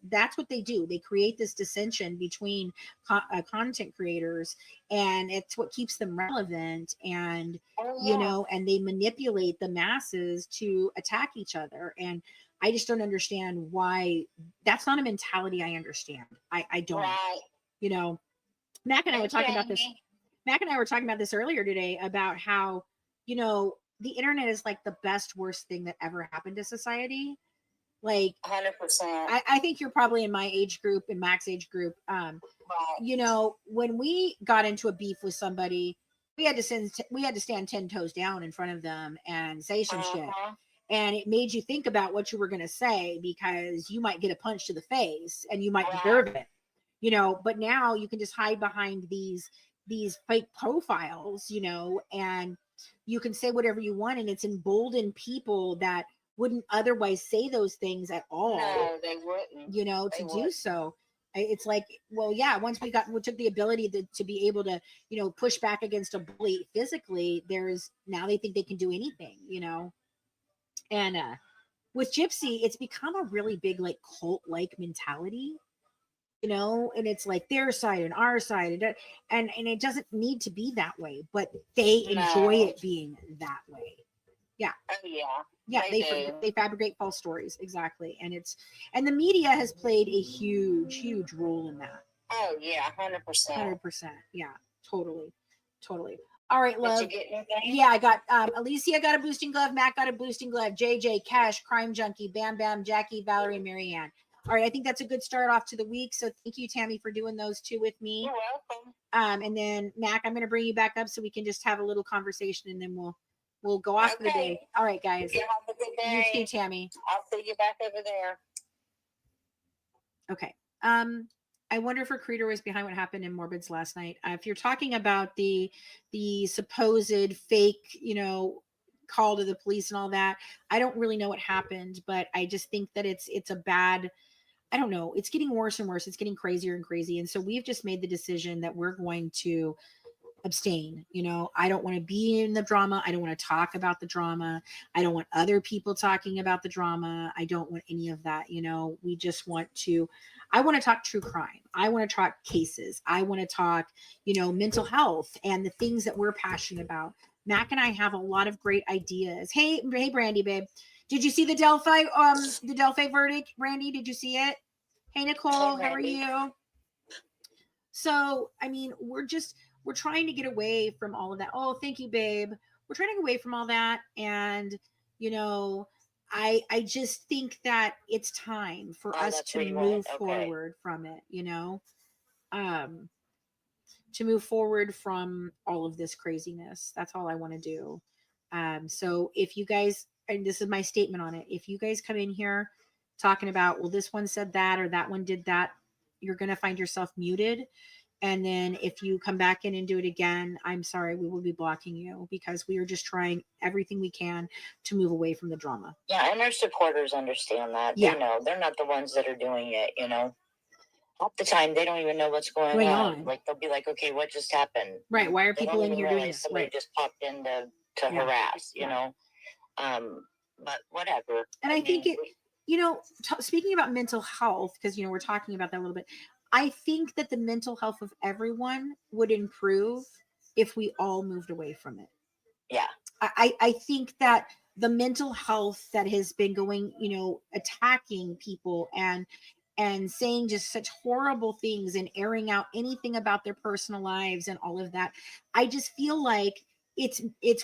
that's what they do. They create this dissension between content creators, and it's what keeps them relevant. And, and they manipulate the masses to attack each other. And I just don't understand why. That's not a mentality I understand. I don't, Right. Mac and I were talking about this. Mac and I were talking about this earlier today about how, the internet is like the best, worst thing that ever happened to society. Like 100%. I think you're probably in my age group, in Mac's age group. Right. When we got into a beef with somebody, we had to stand 10 toes down in front of them and say some shit. And it made you think about what you were going to say, because you might get a punch to the face and you might deserve it. But now you can just hide behind these fake profiles, and you can say whatever you want, and it's emboldened people that wouldn't otherwise say those things at all. No, they wouldn't. Do so. It's like, well, yeah, once we took the ability to be able to, push back against a bully physically, now they think they can do anything, and with Gypsy, it's become a really big, like, cult-like mentality. And it's like their side and our side, and it doesn't need to be that way, but they enjoy it being that way. Yeah. Oh, yeah. Yeah, they fabricate false stories. Exactly. And the media has played a huge role in that. Oh, yeah, 100%. 100%. Yeah, totally. All right, love. Did you get anything? Yeah, I got Alicia got a boosting glove, Matt got a boosting glove, JJ, Cash, Crime Junkie, Bam Bam, Jackie, Valerie, Marianne. All right, I think that's a good start off to the week. So thank you, Tammy, for doing those two with me. You're welcome. And then Mac, I'm going to bring you back up so we can just have a little conversation, and then we'll go off for the day. All right, guys. You have a good day. You too, Tammy. I'll see you back over there. Okay. I wonder if Recruiter was behind what happened in Morbid's last night. If you're talking about the supposed fake, call to the police and all that, I don't really know what happened, but I just think that it's a bad. I don't know. It's getting worse and worse. It's getting crazier and crazy. And so we've just made the decision that we're going to abstain. I don't want to be in the drama. I don't want to talk about the drama. I don't want other people talking about the drama. I don't want any of that. We just I want to talk true crime. I want to talk cases. I want to talk, mental health and the things that we're passionate about. Mac and I have a lot of great ideas. Hey, Brandy, babe. Did you see the Delphi verdict, Brandy? Did you see it? Hey, Nicole, how are you? So, I mean, we're trying to get away from all of that. Oh, thank you, babe. We're trying to get away from all that. And, I just think that it's time for us to move forward from it, to move forward from all of this craziness. That's all I want to do. So if you guys, and this is my statement on it, if you guys come in here talking about, well, this one said that or that one did that, you're going to find yourself muted. And then if you come back in and do it again, I'm sorry, we will be blocking you, because we are just trying everything we can to move away from the drama. Yeah, and our supporters understand that. Yeah. They know they're not the ones that are doing it, Half the time they don't even know what's going on. Like, they'll be like, okay, what just happened? Right. Why are people in here doing this? Somebody just popped in to harass, but whatever. And I think speaking about mental health, because, we're talking about that a little bit. I think that the mental health of everyone would improve if we all moved away from it. Yeah. I think that the mental health that has been going, attacking people and and saying just such horrible things and airing out anything about their personal lives and all of that. I just feel like it's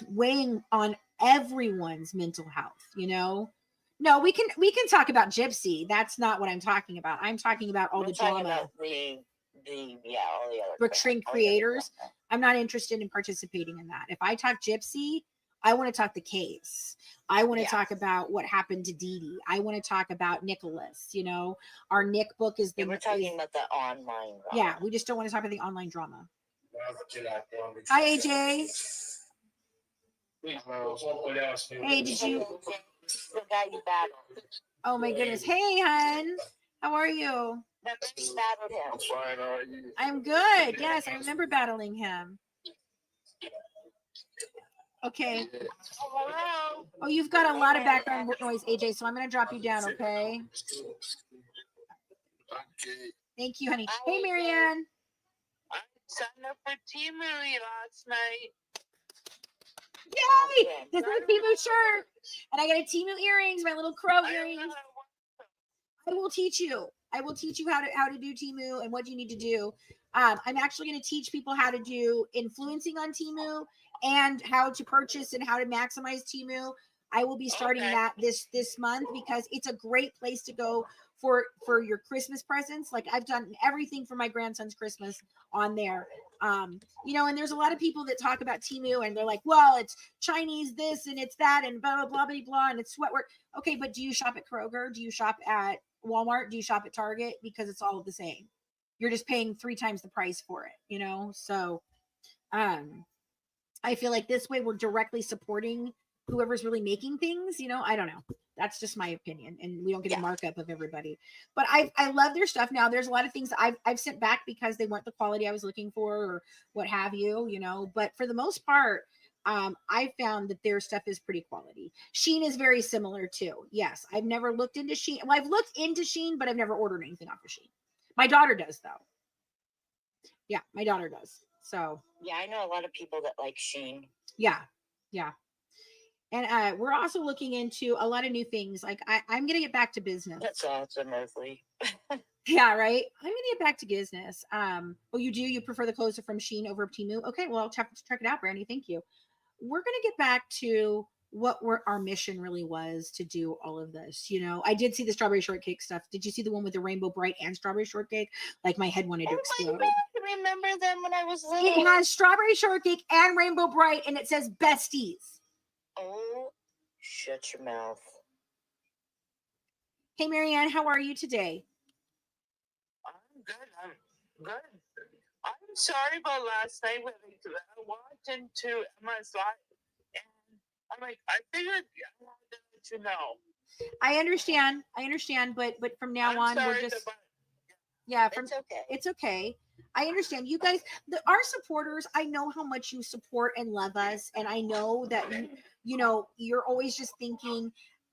weighing on everyone's mental health, you know. No, we can talk about Gypsy. That's not what I'm talking about. I'm talking about all We're the talking drama. about all the other Butchering creators. I'm not interested in participating in that. If I talk Gypsy, I want to talk the case. I want to talk about what happened to Dee Dee. I want to talk about Nicholas. You know, our Nick book is the. We're talking about the online drama. Yeah, we just don't want to talk about the online drama. Hi, AJ. Hey, did you? The guy you battled. Oh my goodness. Hey, hun. How are you? Remember you battled him. I'm fine. How are you? I'm good. Yes, I remember battling him. Okay. Hello. Oh, you've got a lot of background noise, AJ, so I'm going to drop you down, okay? Thank you, honey. Hey, Marianne. I signed up for Timu last night. Yay! This is a Timu shirt. And I got a Timu earrings, my little crow earrings. I will teach you. I will teach you how to do Timu and what you need to do. I'm actually going to teach people how to do influencing on Timu and how to purchase and how to maximize Timu. I will be starting that this month because it's a great place to go for your Christmas presents. Like I've done everything for my grandson's Christmas on there. You know, and there's a lot of people that talk about Timu and they're like, well, it's Chinese this and it's that and blah, blah, blah, blah, blah, and it's sweat work. Okay, but do you shop at Kroger? Do you shop at Walmart? Do you shop at Target? Because it's all the same. You're just paying 3 times the price for it, you know? So I feel like this way we're directly supporting whoever's really making things, you know? I don't know. That's just my opinion. And we don't get a markup of everybody. But I love their stuff. Now there's a lot of things I've sent back because they weren't the quality I was looking for or what have you, you know. But for the most part, I found that their stuff is pretty quality. Shein is very similar too. Yes, I've never looked into Shein. Well, I've looked into Shein, but I've never ordered anything off of Shein. My daughter does though. Yeah, my daughter does. So yeah, I know a lot of people that like Shein. Yeah. And we're also looking into a lot of new things. Like I'm gonna get back to business. That's awesome, Leslie. Yeah, right. I'm gonna get back to business. Oh, you do? You prefer the clothes from Shein over Temu? Okay, well, I'll check it out, Brandy. Thank you. We're gonna get back to what our mission really was to do all of this. You know, I did see the strawberry shortcake stuff. Did you see the one with the rainbow bright and strawberry shortcake? Like my head wanted to explode. I remember them when I was little. It has strawberry shortcake and rainbow bright, and it says besties. Oh, shut your mouth. Hey, Marianne, how are you today? I'm good. I'm good. I'm sorry about last night when I walked into Emma's live and I'm like, I figured I wanted to let you know. I understand, but from now on, we're just it's okay. I understand you guys, our supporters. I know how much you support and love us, and I know that you know you're always just thinking.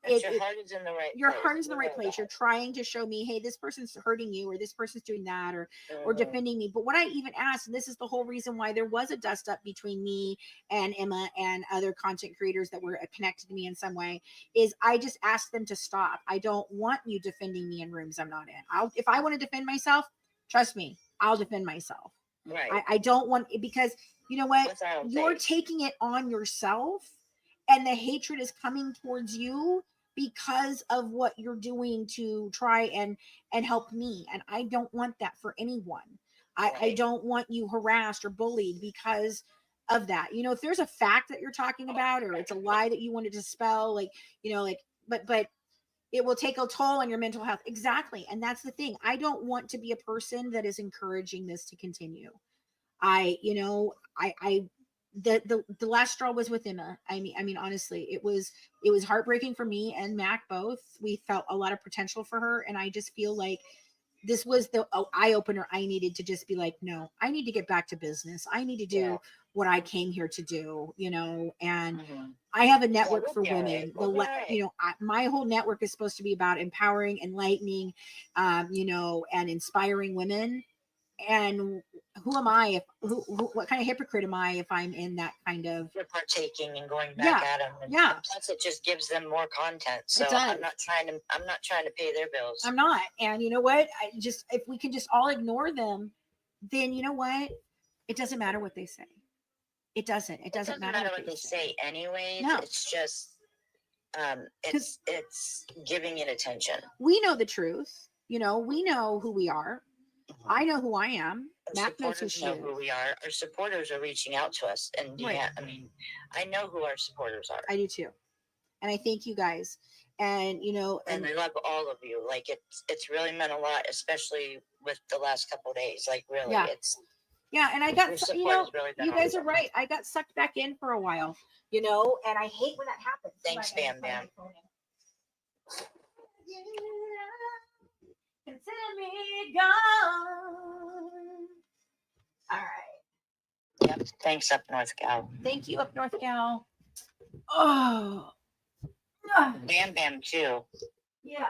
Your heart is in the right. Your heart is in the right place. You're trying to show me, hey, this person's hurting you, or this person's doing that, or defending me. But what I even asked, and this is the whole reason why there was a dust up between me and Emma and other content creators that were connected to me in some way, is I just asked them to stop. I don't want you defending me in rooms I'm not in. If I want to defend myself, trust me, I'll defend myself. Right. I don't want, because you know what? You're taking it on yourself, and the hatred is coming towards you because of what you're doing to try and help me. And I don't want that for anyone. I don't want you harassed or bullied because of that. You know, if there's a fact that you're talking about, or it's a lie that you wanted to spell, like, you know, like, but it will take a toll on your mental health. Exactly. And that's the thing. I don't want to be a person that is encouraging this to continue. The last straw was with Emma. I mean, honestly, it was heartbreaking for me and Mac both. We felt a lot of potential for her, and I just feel like this was the eye opener. I needed to just be like, no, I need to get back to business. I need to do what I came here to do, you know. And I have a network for women. My whole network is supposed to be about empowering, enlightening, you know, and inspiring women. and who am I if what kind of hypocrite am I if I'm in that kind of You're partaking and going back at them, and plus it just gives them more content. So I'm not trying to pay their bills. I'm not. And you know what? If we can just all ignore them, then you know what? It doesn't matter what they say. It doesn't matter what they say anyways. No. It's just it's giving it attention. We know the truth. You know, we know who we are. I know who I am. Matt knows who we are. Our supporters are reaching out to us, and I mean, I know who our supporters are. I do too, and I thank you guys. And you know, and I love all of you. Like it's really meant a lot, especially with the last couple of days. Like really, and I got really you guys are right. I got sucked back in for a while, you know, and I hate when that happens. Thanks, Bam Bam. Consider me gone. All right. Yep. Thanks, Up North Gal. Thank you, Up North Gal. Oh. Bam Bam too. Yeah.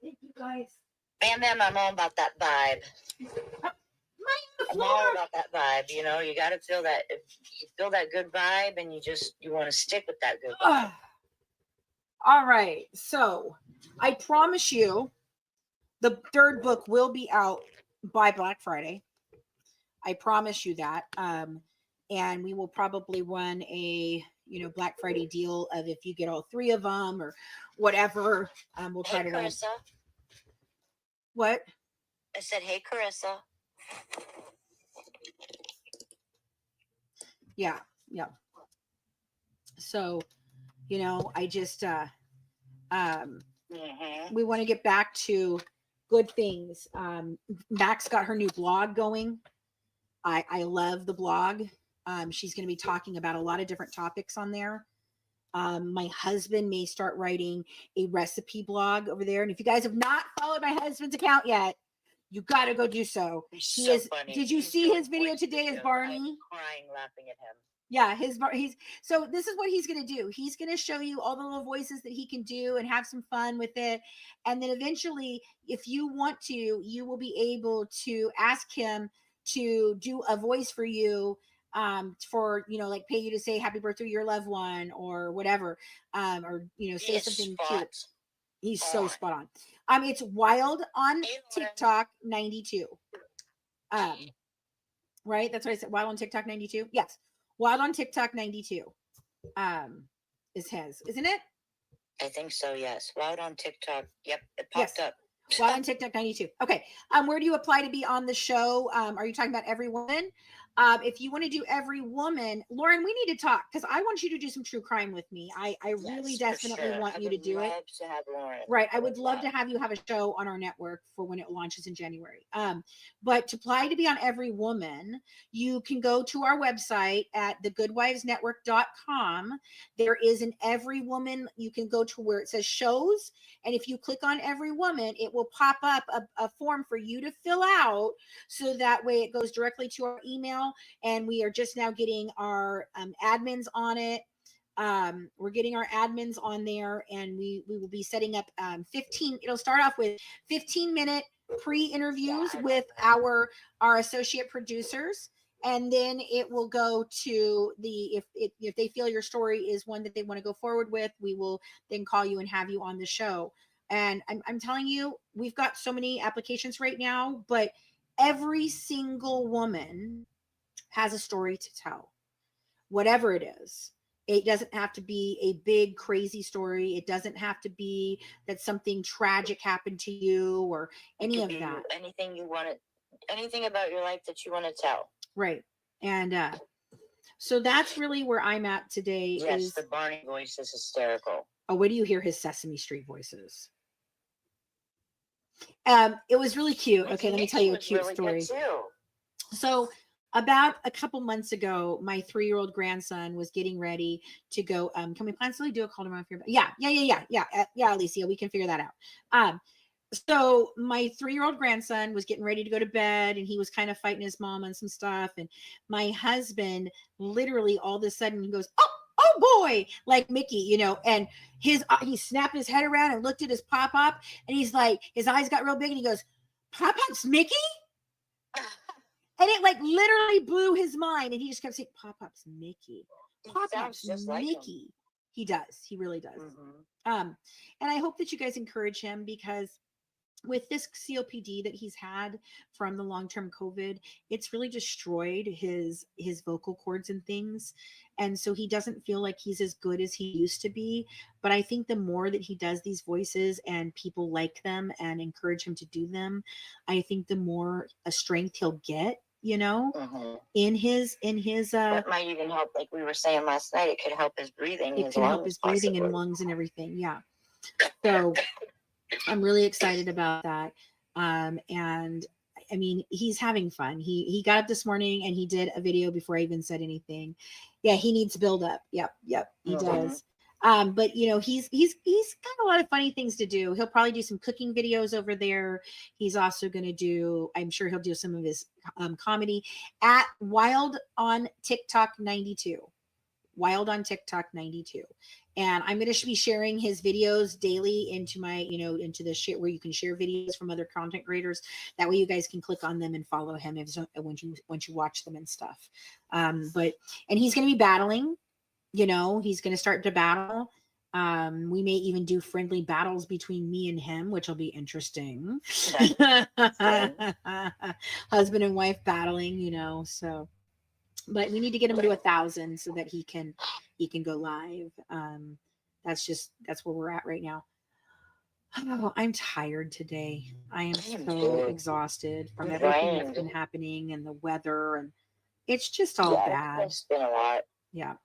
Thank you guys. Bam Bam, I'm all about that vibe. I'm all about that vibe. You know, you got to feel that. If you feel that good vibe, and you want to stick with that good vibe. All right. So I promise you, the third book will be out by Black Friday. I promise you that. And we will probably run a Black Friday deal of if you get all 3 of them or whatever. We'll try to run. Carissa. What? I said, hey, Carissa. Yeah. So, I just we want to get back to good things. Max got her new blog going. I love the blog. She's going to be talking about a lot of different topics on there. My husband may start writing a recipe blog over there. And if you guys have not followed my husband's account yet, you got to go do so. He is. Funny. Did you see his video today as Barney? I'm crying laughing at him. Yeah, so this is what he's going to do. He's going to show you all the little voices that he can do and have some fun with it. And then eventually, if you want to, you will be able to ask him to do a voice for you, for, like pay you to say happy birthday to your loved one or whatever. Or, say something cute. He's so spot on. It's Wild on TikTok 92. Right? That's what I said. Wild on TikTok 92. Yes. Wild on TikTok 92 is his, isn't it? I think so, yes. Wild on TikTok. Yep, it popped up. Wild on TikTok 92. Okay. Where do you apply to be on the show? Are you talking about every woman? If you want to do every woman, Lauren, we need to talk because I want you to do some true crime with me. I really definitely want you to do it. To have Lauren. Right. I would love to have you have a show on our network for when it launches in January. But to apply to be on every woman, you can go to our website at thegoodwivesnetwork.com. There is an every woman. You can go to where it says shows. And if you click on every woman, it will pop up a form for you to fill out. So that way it goes directly to our email. And we are just now getting our admins on it. We're getting our admins on there, and we will be setting up 15. It'll start off with 15-minute pre-interviews with our associate producers, and then it will go to if they feel your story is one that they want to go forward with, we will then call you and have you on the show. And I'm telling you, we've got so many applications right now, but every single woman has a story to tell, whatever it is. It doesn't have to be a big, crazy story. It doesn't have to be that something tragic happened to you or any of that. Anything you want to, anything about your life that you want to tell. Right. And so that's really where I'm at today. Yes, the Barney voice is hysterical. Oh, where do you hear his Sesame Street voices? It was really cute. Okay, let me tell you a cute story. So about a couple months ago, my 3-year-old grandson was getting ready to go. Can we possibly do a call tomorrow? Yeah, Alicia, we can figure that out. So my 3-year-old grandson was getting ready to go to bed, and he was kind of fighting his mom on some stuff. And my husband literally all of a sudden he goes, oh boy, like Mickey, and he snapped his head around and looked at his pop-up, and he's like, his eyes got real big, and he goes, Pop-Up's Mickey? And it like literally blew his mind. And he just kept saying, Pop-Pop's Mickey. Sounds just like him. Mickey. He does. He really does. Mm-hmm. And I hope that you guys encourage him, because with this COPD that he's had from the long-term COVID, it's really destroyed his vocal cords and things. And so he doesn't feel like he's as good as he used to be. But I think the more that he does these voices and people like them and encourage him to do them, I think the more a strength he'll get, you know, Mm-hmm. in his that might even help, like we were saying last night, it could help his breathing. It can help his breathing and lungs and everything. Yeah. So I'm really excited about that. And I mean, he's having fun. He got up this morning and he did a video before I even said anything. Yeah, he needs build up. Yep, he does. But you know, he's got a lot of funny things to do. He'll probably do some cooking videos over there. He's also going to do, I'm sure he'll do some of his comedy at Wild on TikTok 92. Wild on TikTok 92. And I'm going to be sharing his videos daily into my, you know, into the shit where you can share videos from other content creators. That way you guys can click on them and follow him once you watch them and stuff. And he's going to be battling, you know, he's going to start to battle. We may even do friendly battles between me and him, which will be interesting. Husband and wife battling, you know, so. But we need to get him to 1,000 so that he can go live. That's where we're at right now. Oh, I'm tired today. I am so exhausted from everything that's been happening and the weather, and it's just all bad. It's been a lot. Yeah.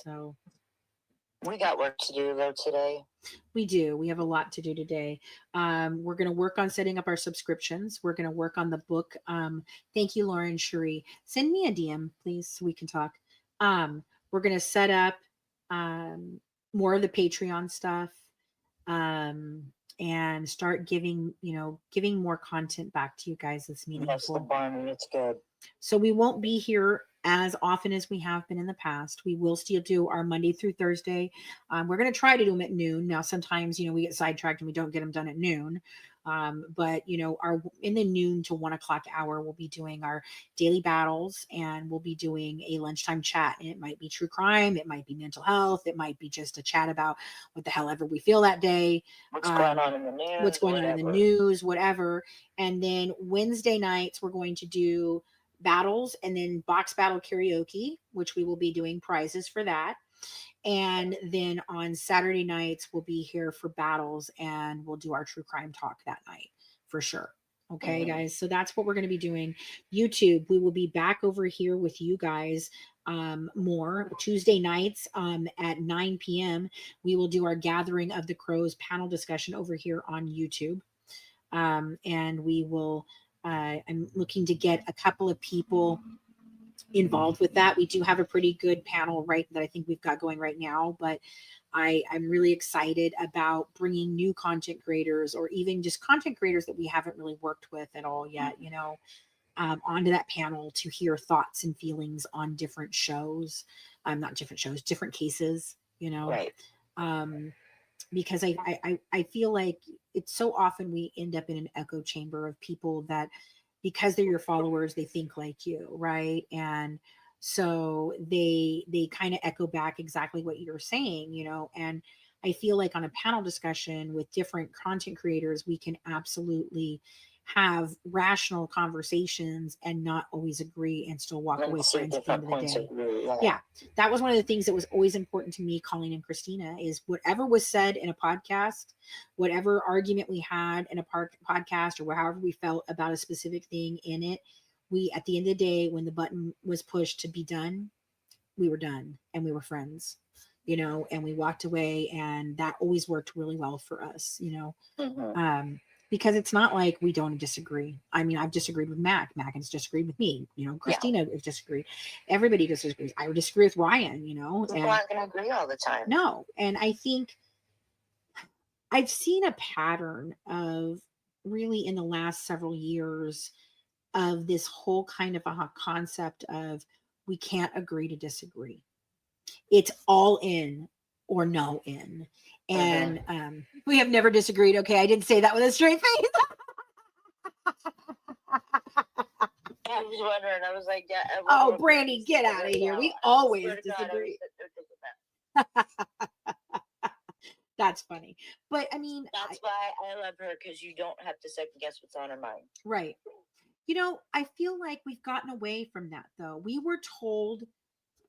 So we got work to do though today. We do. We have a lot to do today. We're going to work on setting up our subscriptions. We're going to work on the book. Thank you, Lauren Cherie. Send me a DM, please, so we can talk. We're going to set up more of the Patreon stuff and start giving more content back to you guys that's meaningful. That's the barn. It's good. So we won't be here as often as we have been in the past. We will still do our Monday through Thursday. We're going to try to do them at noon. Now, sometimes, you know, we get sidetracked and we don't get them done at noon. But, you know, in the noon to 1 o'clock hour, we'll be doing our daily battles, and we'll be doing a lunchtime chat. And it might be true crime. It might be mental health. It might be just a chat about what the hell ever we feel that day. What's going on in the news. What's going on in the news, whatever. And then Wednesday nights, we're going to do battles, and then box battle karaoke, which we will be doing prizes for that. And then on Saturday nights, we'll be here for battles, and we'll do our true crime talk that night for sure. Okay, guys. So that's what we're going to be doing. YouTube, we will be back over here with you guys more Tuesday nights at 9 p.m. We will do our Gathering of the Crows panel discussion over here on YouTube. And we will I'm looking to get a couple of people involved with that. We do have a pretty good panel that I think we've got going right now, but I'm really excited about bringing new content creators, or even just content creators that we haven't really worked with at all yet, you know, onto that panel to hear thoughts and feelings on different shows. Not different shows, different cases, you know. Right. Because I feel like it's so often we end up in an echo chamber of people that, because they're your followers, they think like you, right? And so they kind of echo back exactly what you're saying, you know. And I feel like on a panel discussion with different content creators, we can absolutely have rational conversations and not always agree and still walk away friends at the end of the day. Yeah, that was one of the things that was always important to me, Colleen and Christina, is whatever was said in a podcast, whatever argument we had in a podcast, or however we felt about a specific thing in it, we, at the end of the day, when the button was pushed to be done, we were done and we were friends, you know, and we walked away, and that always worked really well for us, you know. Because it's not like we don't disagree. I mean, I've disagreed with Mac has disagreed with me, you know. Christina has disagreed. Everybody disagrees. I would disagree with Ryan, you know. People aren't going to agree all the time. No. And I think I've seen a pattern of, really in the last several years, of this whole kind of a concept of we can't agree to disagree. It's all in or no in. And we have never disagreed. Okay, I didn't say that with a straight face. was wondering. I was like, yeah. Oh, Brandy, get out of here. We always disagree. That's funny. But I mean, that's why I love her, because you don't have to second guess what's on her mind. Right. You know, I feel like we've gotten away from that though. We were told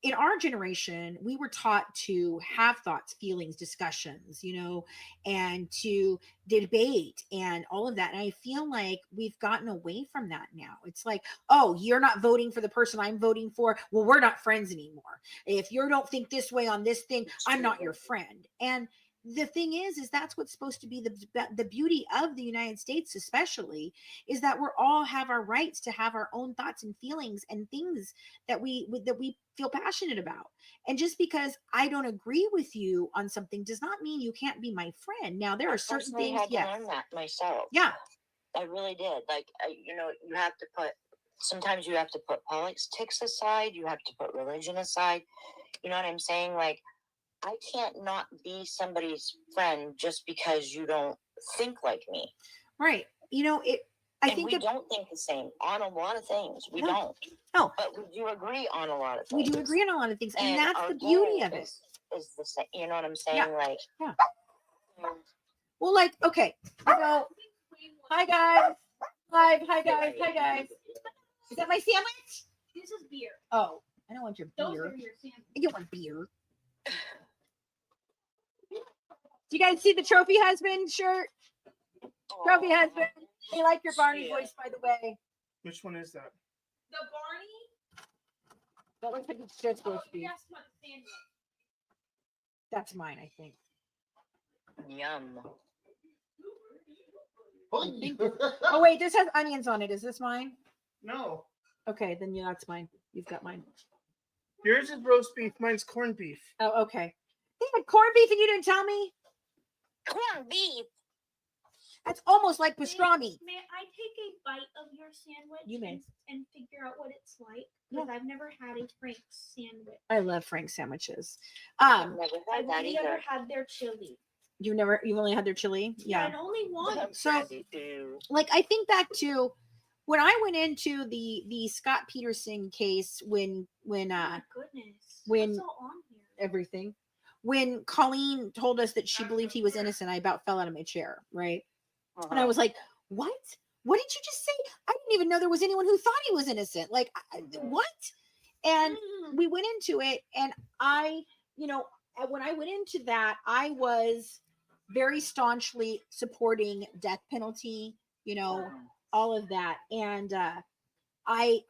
in our generation, we were taught to have thoughts, feelings, discussions, you know, and to debate and all of that. And I feel like we've gotten away from that now. It's like, oh, you're not voting for the person I'm voting for. Well, we're not friends anymore. If you don't think this way on this thing, I'm not your friend. And the thing is that's what's supposed to be the beauty of the United States, especially, is that we're all have our rights to have our own thoughts and feelings and things that we feel passionate about. And just because I don't agree with you on something does not mean you can't be my friend. Now there are certain things. I had to learn that myself. Yeah, I really did. Like, you know, you have to put. Sometimes you have to put politics aside. You have to put religion aside. You know what I'm saying? Like, I can't not be somebody's friend just because you don't think like me. Right. You know, I think we don't think the same on a lot of things. We No. don't. No. But we do agree on a lot of we things. do agree on a lot of things, and that's the beauty of it. Is the same. You know what I'm saying? Yeah. Like, Yeah. Well, like, okay, you know, hi guys, hi guys, hi guys. Is that my sandwich? This is beer. Oh, I don't want your Those beer. are your sandwiches. I don't want beer. Do you guys see the trophy husband shirt? Trophy husband. They like your Barney voice, by the way. Which one is that? The Barney? That looks like it's just supposed to be. Yes, what the sandwich. That's mine, I think. Yum. Oh wait, this has onions on it. Is this mine? No. Okay, then yeah, that's mine. You've got mine. Yours is roast beef. Mine's corned beef. Oh, okay. They had corned beef and you didn't tell me? Corned beef. That's almost like pastrami. May I take a bite of your sandwich? You may. And figure out what it's like? Because I've never had a Frank's sandwich. I love Frank sandwiches. Never had I've that either. never had their chili. You've only had their chili? Yeah. And only one. So, like, I think back to when I went into the Scott Peterson case when Oh my goodness. when- What's all on here? everything, when Colleen told us that she believed he was innocent, I about fell out of my chair, right? And I was like, what? What did you just say? I didn't even know there was anyone who thought he was innocent. Like, what? And we went into it, and I, you know, when I went into that, I was very staunchly supporting death penalty, you know, all of that. And I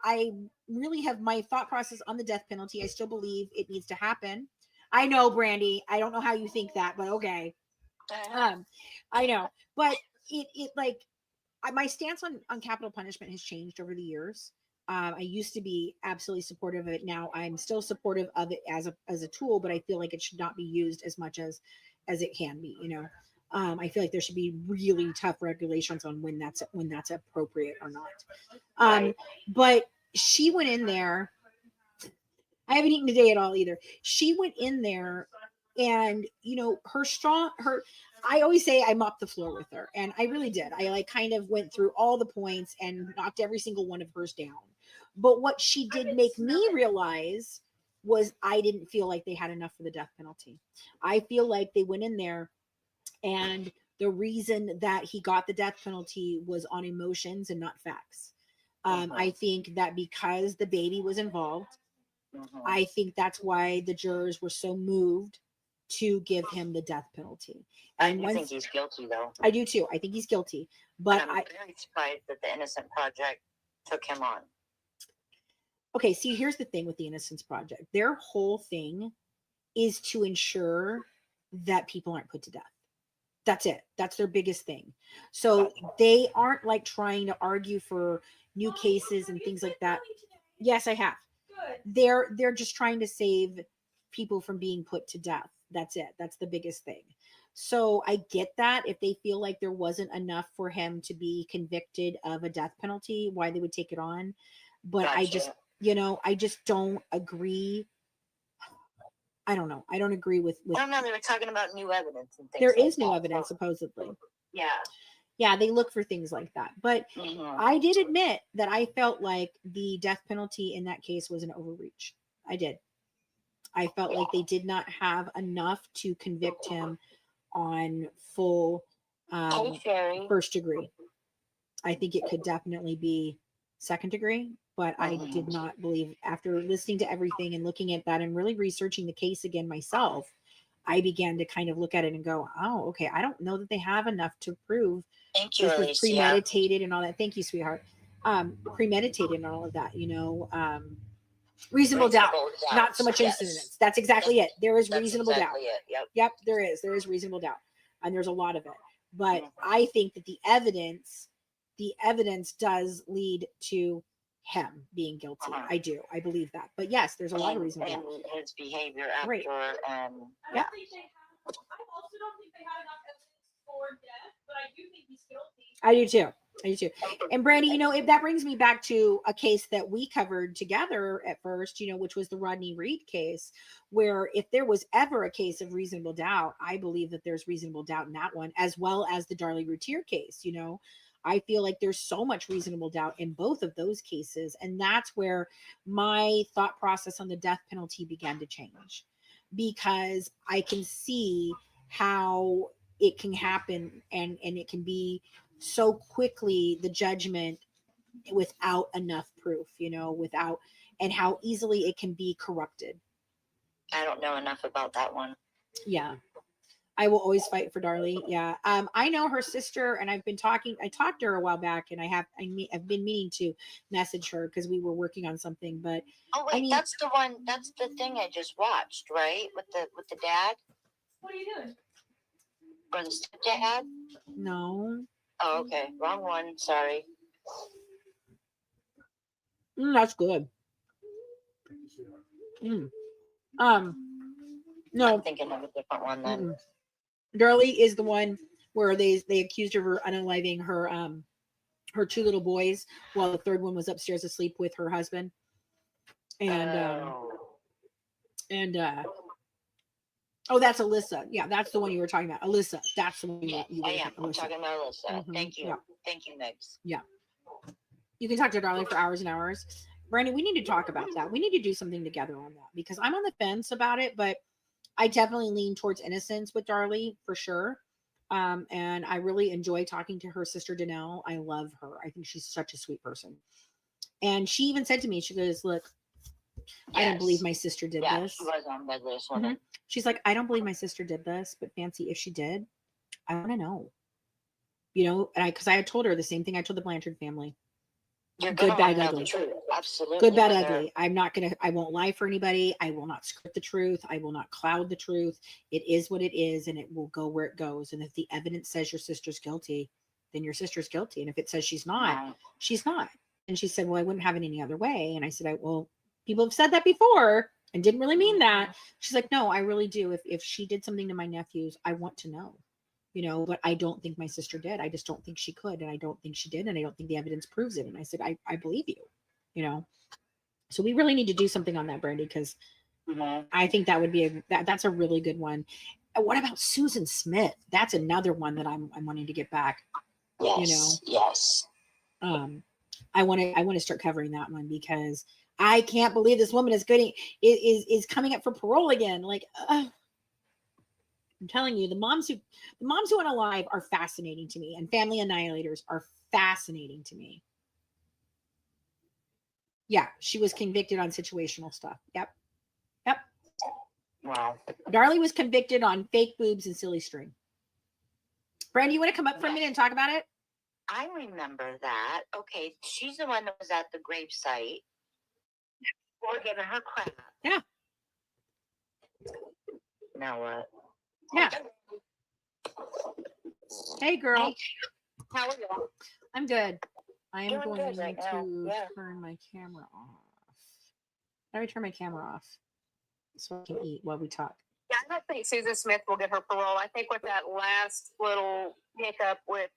really have my thought process on the death penalty. I still believe it needs to happen. I know, Brandy, I don't know how you think that, but okay. I know, but it like my stance on capital punishment has changed over the years. I used to be absolutely supportive of it. Now I'm still supportive of it as a tool, but I feel like it should not be used as much as it can be. You know, I feel like there should be really tough regulations on when that's appropriate or not. But she went in there. I haven't eaten today at all either. She went in there, and you know, I always say I mopped the floor with her, and I really did. I like kind of went through all the points and knocked every single one of hers down. But what she did make me realize was I didn't feel like they had enough for the death penalty. I feel like they went in there, and the reason that he got the death penalty was on emotions and not facts. I think that because the baby was involved, I think that's why the jurors were so moved to give him the death penalty. And I think he's guilty, though. I do too. I think he's guilty. But I'm very surprised that the Innocent Project took him on. Okay, see, here's the thing with the Innocence Project. Their whole thing is to ensure that people aren't put to death. That's it. That's their biggest thing. So they aren't like trying to argue for new cases and things like that. Yes, I have. Good. They're just trying to save people from being put to death. That's it. That's the biggest thing. So I get that if they feel like there wasn't enough for him to be convicted of a death penalty, why they would take it on. But Gotcha. I just, you know, I just don't agree. I don't know. I don't agree with I don't know. They were talking about new evidence and things. there like is new that. evidence supposedly. Yeah. Yeah, they look for things like that. But Mhm. I did admit that I felt like the death penalty in that case was an overreach. I did. I felt like they did not have enough to convict him on full Hey, Sherry. first degree. I think it could definitely be second degree, but I did not believe, after listening to everything and looking at that and really researching the case again myself, I began to kind of look at it and go, oh, okay, I don't know that they have enough to prove Thank you, this was Alicia. premeditated and all that. Thank you, sweetheart. Premeditated and all of that, you know. Reasonable doubt, not so much incidents. That's exactly it. There is reasonable doubt. Yep. Yep, there is. There is reasonable doubt, and there's a lot of it. But I think that the evidence does lead to him being guilty. I do. I believe that. But yes, there's a lot of reasonable doubt. And his behavior after, Right. yeah. I also don't think they had enough evidence for death, but I do think he's guilty. I do too. I do too. And Brandy, you know, if that brings me back to a case that we covered together at first, you know, which was the Rodney Reed case, where if there was ever a case of reasonable doubt, I believe that there's reasonable doubt in that one, as well as the Darlie Routier case. You know, I feel like there's so much reasonable doubt in both of those cases. And that's where my thought process on the death penalty began to change, because I can see how it can happen, and it can be so quickly, the judgment, without enough proof, you know, without, and how easily it can be corrupted. I don't know enough about that one. Yeah. I will always fight for Darlie. Yeah. I know her sister, and I talked to her a while back, and I've been meaning to message her because we were working on something, but oh wait, that's the thing I just watched, right? With the dad? What are you doing? Or the stepdad? No. Oh, okay. Wrong one. Sorry. That's good. No. I'm thinking of a different one then. Darlie is the one where they accused her of unaliving her two little boys while the third one was upstairs asleep with her husband. And oh, that's Alyssa. Yeah, that's the one you were talking about. Alyssa. That's the one you were I am. I'm talking about Alyssa. Thank you. Yeah. Thank you, Megs. Yeah. You can talk to Darlie for hours and hours. Brandy, we need to talk about that. We need to do something together on that, because I'm on the fence about it, but I definitely lean towards innocence with Darlie for sure. And I really enjoy talking to her sister Danelle. I love her. I think she's such a sweet person. And she even said to me, she goes, look, I don't believe my sister did this. She was on Bed List Woman. She's like, I don't believe my sister did this, but Fancy, if she did, I want to know. You know, and because I had told her the same thing I told the Blanchard family. You're good, bad, know ugly. The truth. Absolutely. Good, bad, ugly. I won't lie for anybody. I will not script the truth. I will not cloud the truth. It is what it is, and it will go where it goes. And if the evidence says your sister's guilty, then your sister's guilty. And if it says she's not, she's not. And she said, well, I wouldn't have it any other way. And I said, well, people have said that before and didn't really mean that. She's like, no, I really do. If she did something to my nephews, I want to know. You know, but I don't think my sister did. I just don't think she could. And I don't think she did. And I don't think the evidence proves it. And I said, I believe you, you know. So we really need to do something on that, Brandy, because I think that would be that's a really good one. And what about Susan Smith? That's another one that I'm wanting to get back. Yes, you know. Yes. I want to start covering that one, because I can't believe this woman is coming up for parole again. Like, I'm telling you, the moms who unalive are fascinating to me, and family annihilators are fascinating to me. Yeah, she was convicted on situational stuff. Yep. Wow. Darlie was convicted on fake boobs and silly string. Brandy, you want to come up for a minute and talk about it? I remember that. Okay, she's the one that was at the grave site. We're giving her crap. Yeah. Now what? Yeah. Hey, girl. Hey, how are you? I'm good. I am Doing going good right now. to Yeah. turn my camera off. How do I turn my camera off so I can eat while we talk? Yeah, I don't think Susan Smith will get her parole. I think with that last little hiccup with,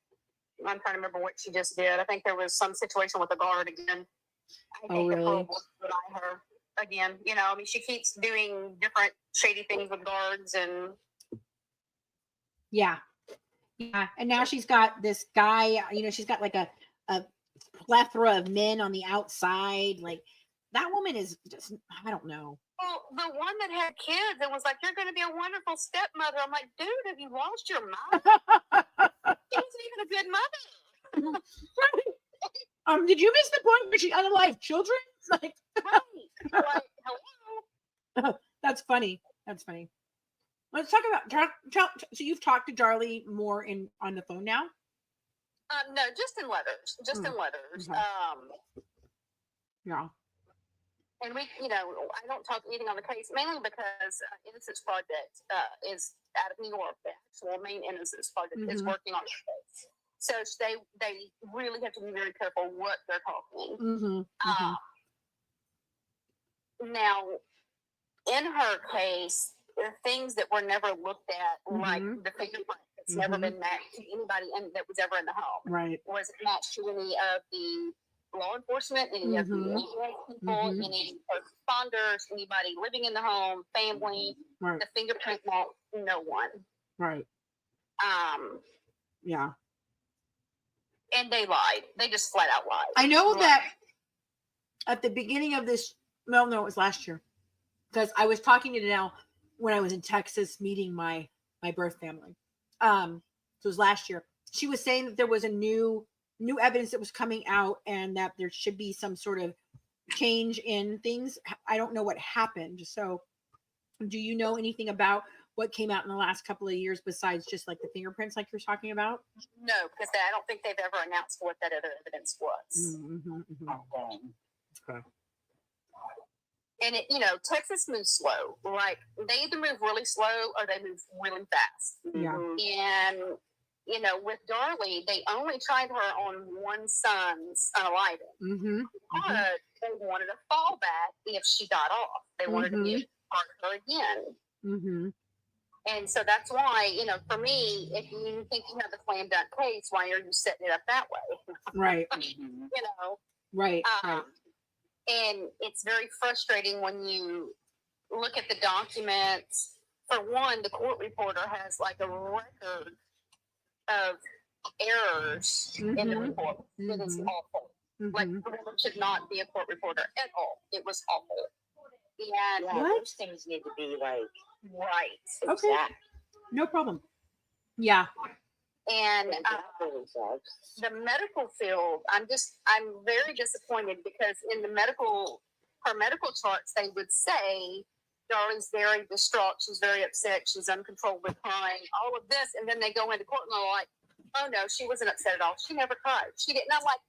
I'm trying to remember what she just did. I think there was some situation with the guard again. I think the parole will deny her again. You know, I mean, she keeps doing different shady things with guards and. Yeah. Yeah, and now she's got this guy, she's got like a plethora of men on the outside. Like that woman is just, I don't know. Well, the one that had kids and was like, "You're going to be a wonderful stepmother." I'm like, dude, have you lost your mind? She wasn't even a good mother. Did you miss the point where she unalived children? Like, right. Like, hello. That's funny. That's funny. Let's talk about so you've talked to Darlie more on the phone now? No, just in letters. Just in letters. Okay. Yeah. And we, I don't talk anything on the case mainly because Innocence Project is out of New York. The actual main Innocence Project is working on the case, so they really have to be very careful what they're talking. Now, in her case, the things that were never looked at, like the fingerprint, it's never been matched to anybody that was ever in the home. Right. Was matched to any of the law enforcement, any of the people, any first responders, anybody living in the home, family. Right. The fingerprint match, no one. Right. Yeah. And they lied. They just flat out lied. I know that at the beginning of this, well, no, it was last year, because I was talking to Danelle when I was in Texas meeting my birth family. So it was last year. She was saying that there was a new evidence that was coming out and that there should be some sort of change in things. I don't know what happened. So do you know anything about what came out in the last couple of years besides just like the fingerprints like you're talking about? No, because I don't think they've ever announced what that other evidence was. Okay. And Texas moves slow. Like they either move really slow or they move really fast. Yeah. And with Darlie, they only tried her on one son's unaliving. But they wanted a fallback if she got off. They wanted to get her again. And so that's why, for me, if you think you have the slam dunk case, why are you setting it up that way? Right. Right. Right. And it's very frustrating when you look at the documents. For one, the court reporter has like a record of errors in the report. It is awful. Like, the woman should not be a court reporter at all. It was awful. And those things need to be like right. Okay. exact. No problem. Yeah. And the medical field, I'm very disappointed because in her medical charts, they would say Darlie's very distraught, she's very upset, she's uncontrollably crying, all of this, and then they go into court and they're like, "Oh no, she wasn't upset at all. She never cried. She didn't." I'm like,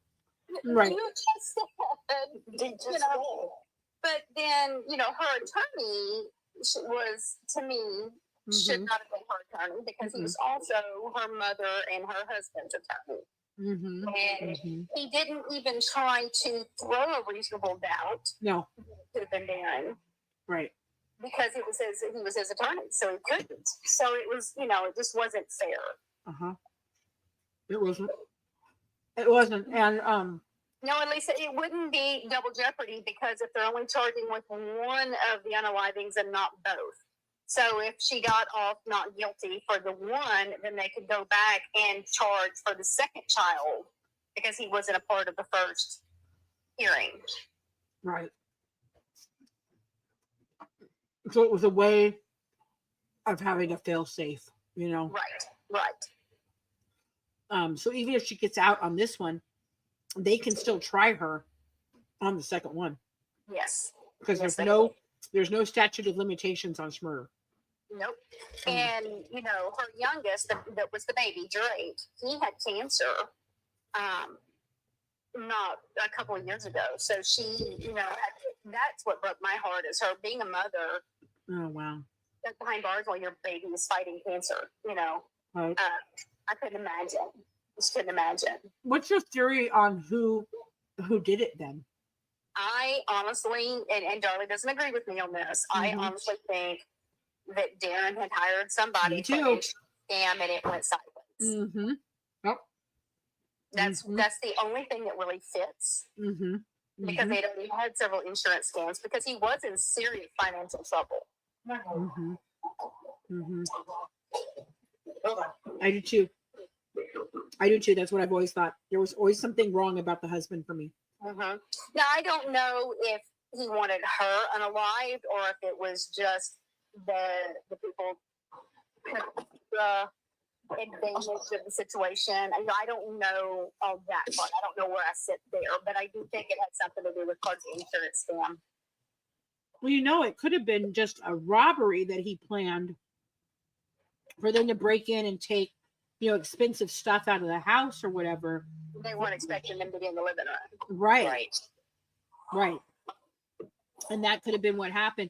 right. You just said, But then, her attorney was, to me, should not have been her attorney because he was also her mother and her husband's attorney. And he didn't even try to throw a reasonable doubt. No. To have been Darren. Right. Because he was his attorney, so he couldn't. So it was, it just wasn't fair. It wasn't. It wasn't. And no, at least it wouldn't be double jeopardy because if they're only charging with one of the unalivings and not both. So if she got off not guilty for the one, then they could go back and charge for the second child because he wasn't a part of the first hearing. Right. So it was a way of having a fail safe, Right. So even if she gets out on this one, they can still try her on the second one. Yes. Because there's no statute of limitations on murder. Nope. And her youngest, that was the baby, Drake, he had cancer not a couple of years ago. So she, that's what broke my heart, is her being a mother. Oh wow. Behind bars while your baby is fighting cancer, Right. I couldn't imagine. Just couldn't imagine. What's your theory on who did it then? I honestly, and Darlie doesn't agree with me on this, I honestly think that Darren had hired somebody to scam and it went sideways. Yep. That's the only thing that really fits. Because they'd already had several insurance scams because he was in serious financial trouble. I do too. I do too. That's what I've always thought. There was always something wrong about the husband for me. Now, I don't know if he wanted her unalived or if it was just the people the advantage of the situation. I don't know all that part. I don't know where I sit there, but I do think it had something to do with Card's insurance scam. Well, it could have been just a robbery that he planned for them to break in and take, expensive stuff out of the house or whatever. They weren't expecting them to be in the living room. Right. And that could have been what happened.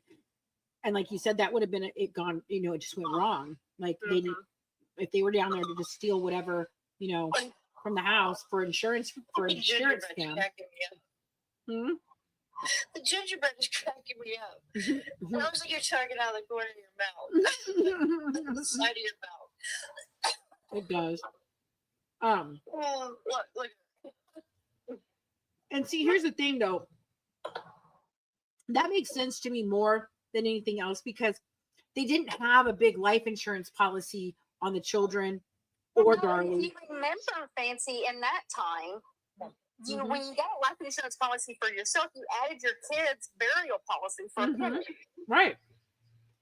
And like you said, that would have been it gone, it just went wrong. Like if they were down there to just steal whatever, from the house for insurance scam. The gingerbread is cracking me up. It looks like you're talking out of the corner of your mouth. The side of your mouth. It does. Look. And see, here's the thing though. That makes sense to me more than anything else because they didn't have a big life insurance policy on the children or Darlene. You remember, Fancy, in that time, when you got a life insurance policy for yourself, you added your kids' burial policy for a penny. Right.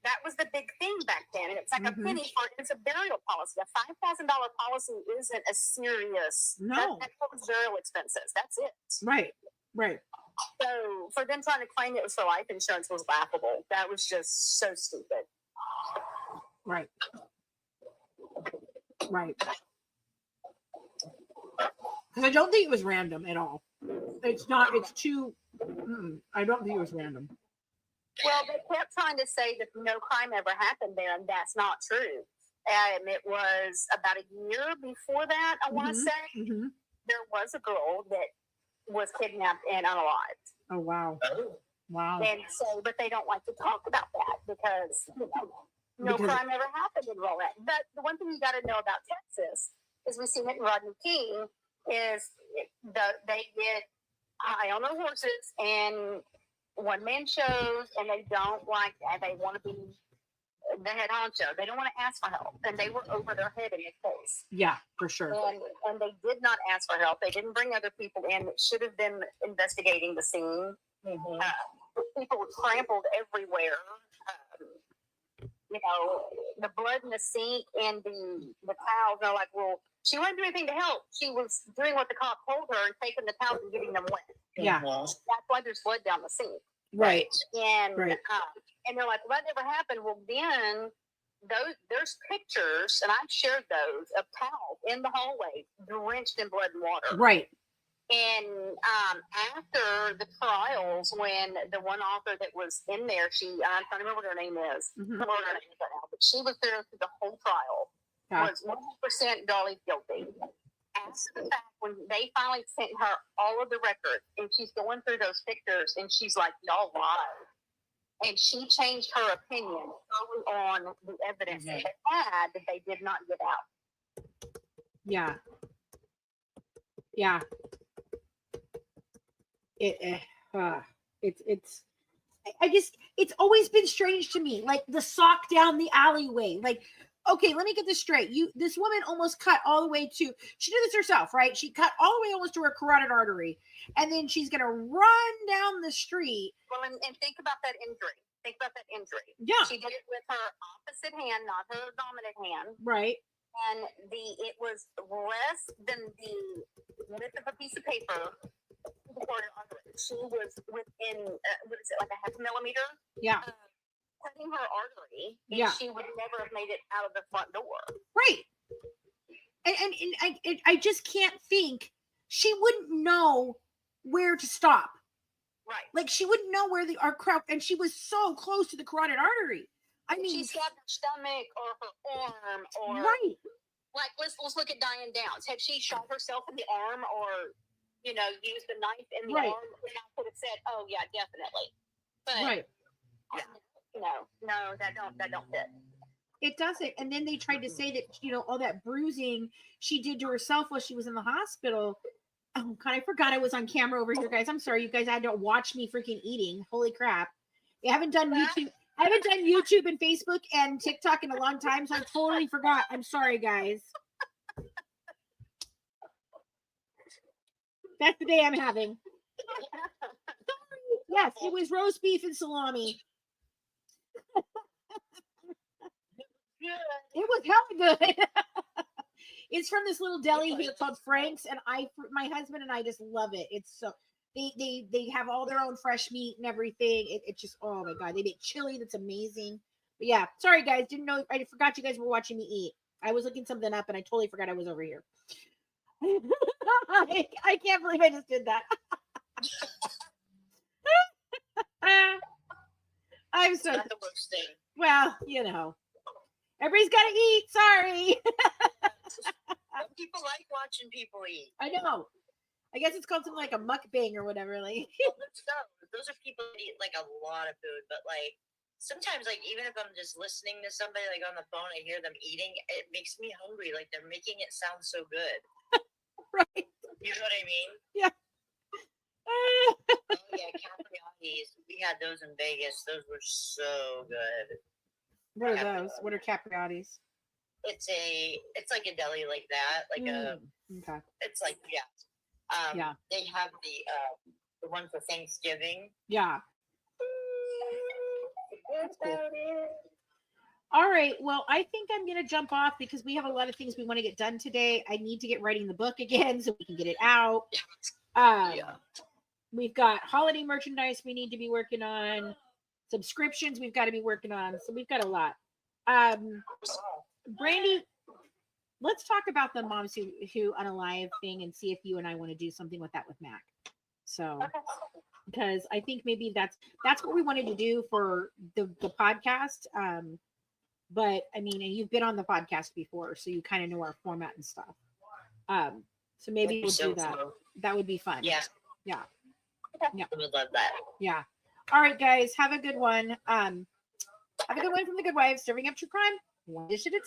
That was the big thing back then. And it's like a penny it's a burial policy. A $5,000 policy isn't a serious. No. That covers burial expenses. That's it. Right. So for them trying to claim it was for life insurance was laughable. That was just so stupid. Right. Because I don't think it was random at all. It's not. It's too. I don't think it was random. Well, they kept trying to say that no crime ever happened there, and that's not true. It was about a year before that, I want to say, there was a girl that was kidnapped and unalived. Oh, wow. Wow. And so, but they don't like to talk about that because, no crime ever happened in all that. But the one thing you got to know about Texas is we've seen it in Rodney King is they get high on their horses and one-man shows, and they don't like that. They want to be the head honcho. They don't want to ask for help, and they were over their head in this case. Yeah, for sure. And they did not ask for help. They didn't bring other people in that should have been investigating the scene. People were trampled everywhere. The blood in the sink and the towels. They're like, well, she wasn't doing anything to help. She was doing what the cop told her and taking the towels and getting them wet. Yeah. That's why there's blood down the sink. Right. And they're like, well, that never happened. Well, then there's pictures, and I've shared those, of towels in the hallway drenched in blood and water. Right. And after the trials, when the one author that was in there, I'm trying to remember what her name is. I don't remember what her name is right now, but she was there through the whole trial. Was 100% Dolly guilty. After the fact, when they finally sent her all of the records, and she's going through those pictures, and she's like, y'all lied. And she changed her opinion early on the evidence that they had that they did not get out. Yeah. It's always been strange to me, like the sock down the alleyway. Like, okay, let me get this straight. This woman almost cut all the way to, she did this herself, right? She cut all the way almost to her carotid artery, and then she's gonna run down the street. Well, and think about that injury. Yeah. She did it with her opposite hand, not her dominant hand. Right. And it was less than the width of a piece of paper. She was within, like a half millimeter? Yeah. Cutting her artery, and she would never have made it out of the front door. Right. And I just can't think she wouldn't know where to stop. Right. Like she wouldn't know where our crowd, and she was so close to the carotid artery. I mean, she stabbed her stomach or her arm, or like let's look at Diane Downs. Had she shot herself in the arm, or used the knife in the arm, then I could have said, "Oh yeah, definitely." But no, that don't fit. It doesn't. And then they tried to say that all that bruising she did to herself while she was in the hospital. Oh God, I forgot I was on camera over here, guys. I'm sorry, you guys had to watch me freaking eating. Holy crap! I haven't done YouTube. I haven't done YouTube and Facebook and TikTok in a long time, so I totally forgot. I'm sorry, guys. That's the day I'm having. Yes, it was roast beef and salami. It was hella good. It's from this little deli here called Frank's, and my husband and I just love it. It's so they have all their own fresh meat and everything. It just, oh my god, they make chili that's amazing. But yeah, sorry guys, didn't know, I forgot you guys were watching me eat. I was looking something up and I totally forgot I was over here. I can't believe I just did that. I'm so Not the worst thing. well, you know. Everybody's got to eat. Sorry. Some people like watching people eat. I know. I guess it's called something like a mukbang or whatever. Like, those are people that eat like a lot of food, but like sometimes, like even if I'm just listening to somebody like on the phone, I hear them eating. It makes me hungry. Like they're making it sound so good. Right. You know what I mean? Yeah. Oh yeah, capriottis. We had those in Vegas. Those were so good. What are those? What are capriottis? It's like a deli like that, like okay. It's like yeah. They have the one for Thanksgiving. Yeah. Cool. All right. Well, I think I'm going to jump off because we have a lot of things we want to get done today. I need to get writing the book again so we can get it out. We've got holiday merchandise we need to be working on. Subscriptions we've got to be working on. So we've got a lot. Brandy, let's talk about the Moms Who Unalive thing and see if you and I want to do something with that with Mac. So, because I think maybe that's what we wanted to do for the podcast. But I mean, and you've been on the podcast before, so you kind of know our format and stuff. So maybe we'll do that. That would be fun. Yeah. Yeah. Yeah. I would love that. Yeah. All right, guys. Have a good one. Have a good one from the Good Wives, serving up true crime one dish at a time.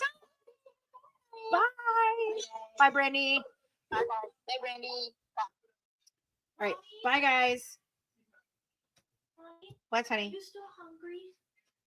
Bye. Bye, Brandy. Bye, Brandy. All right. Bye, guys. What's, honey? Are you still hungry?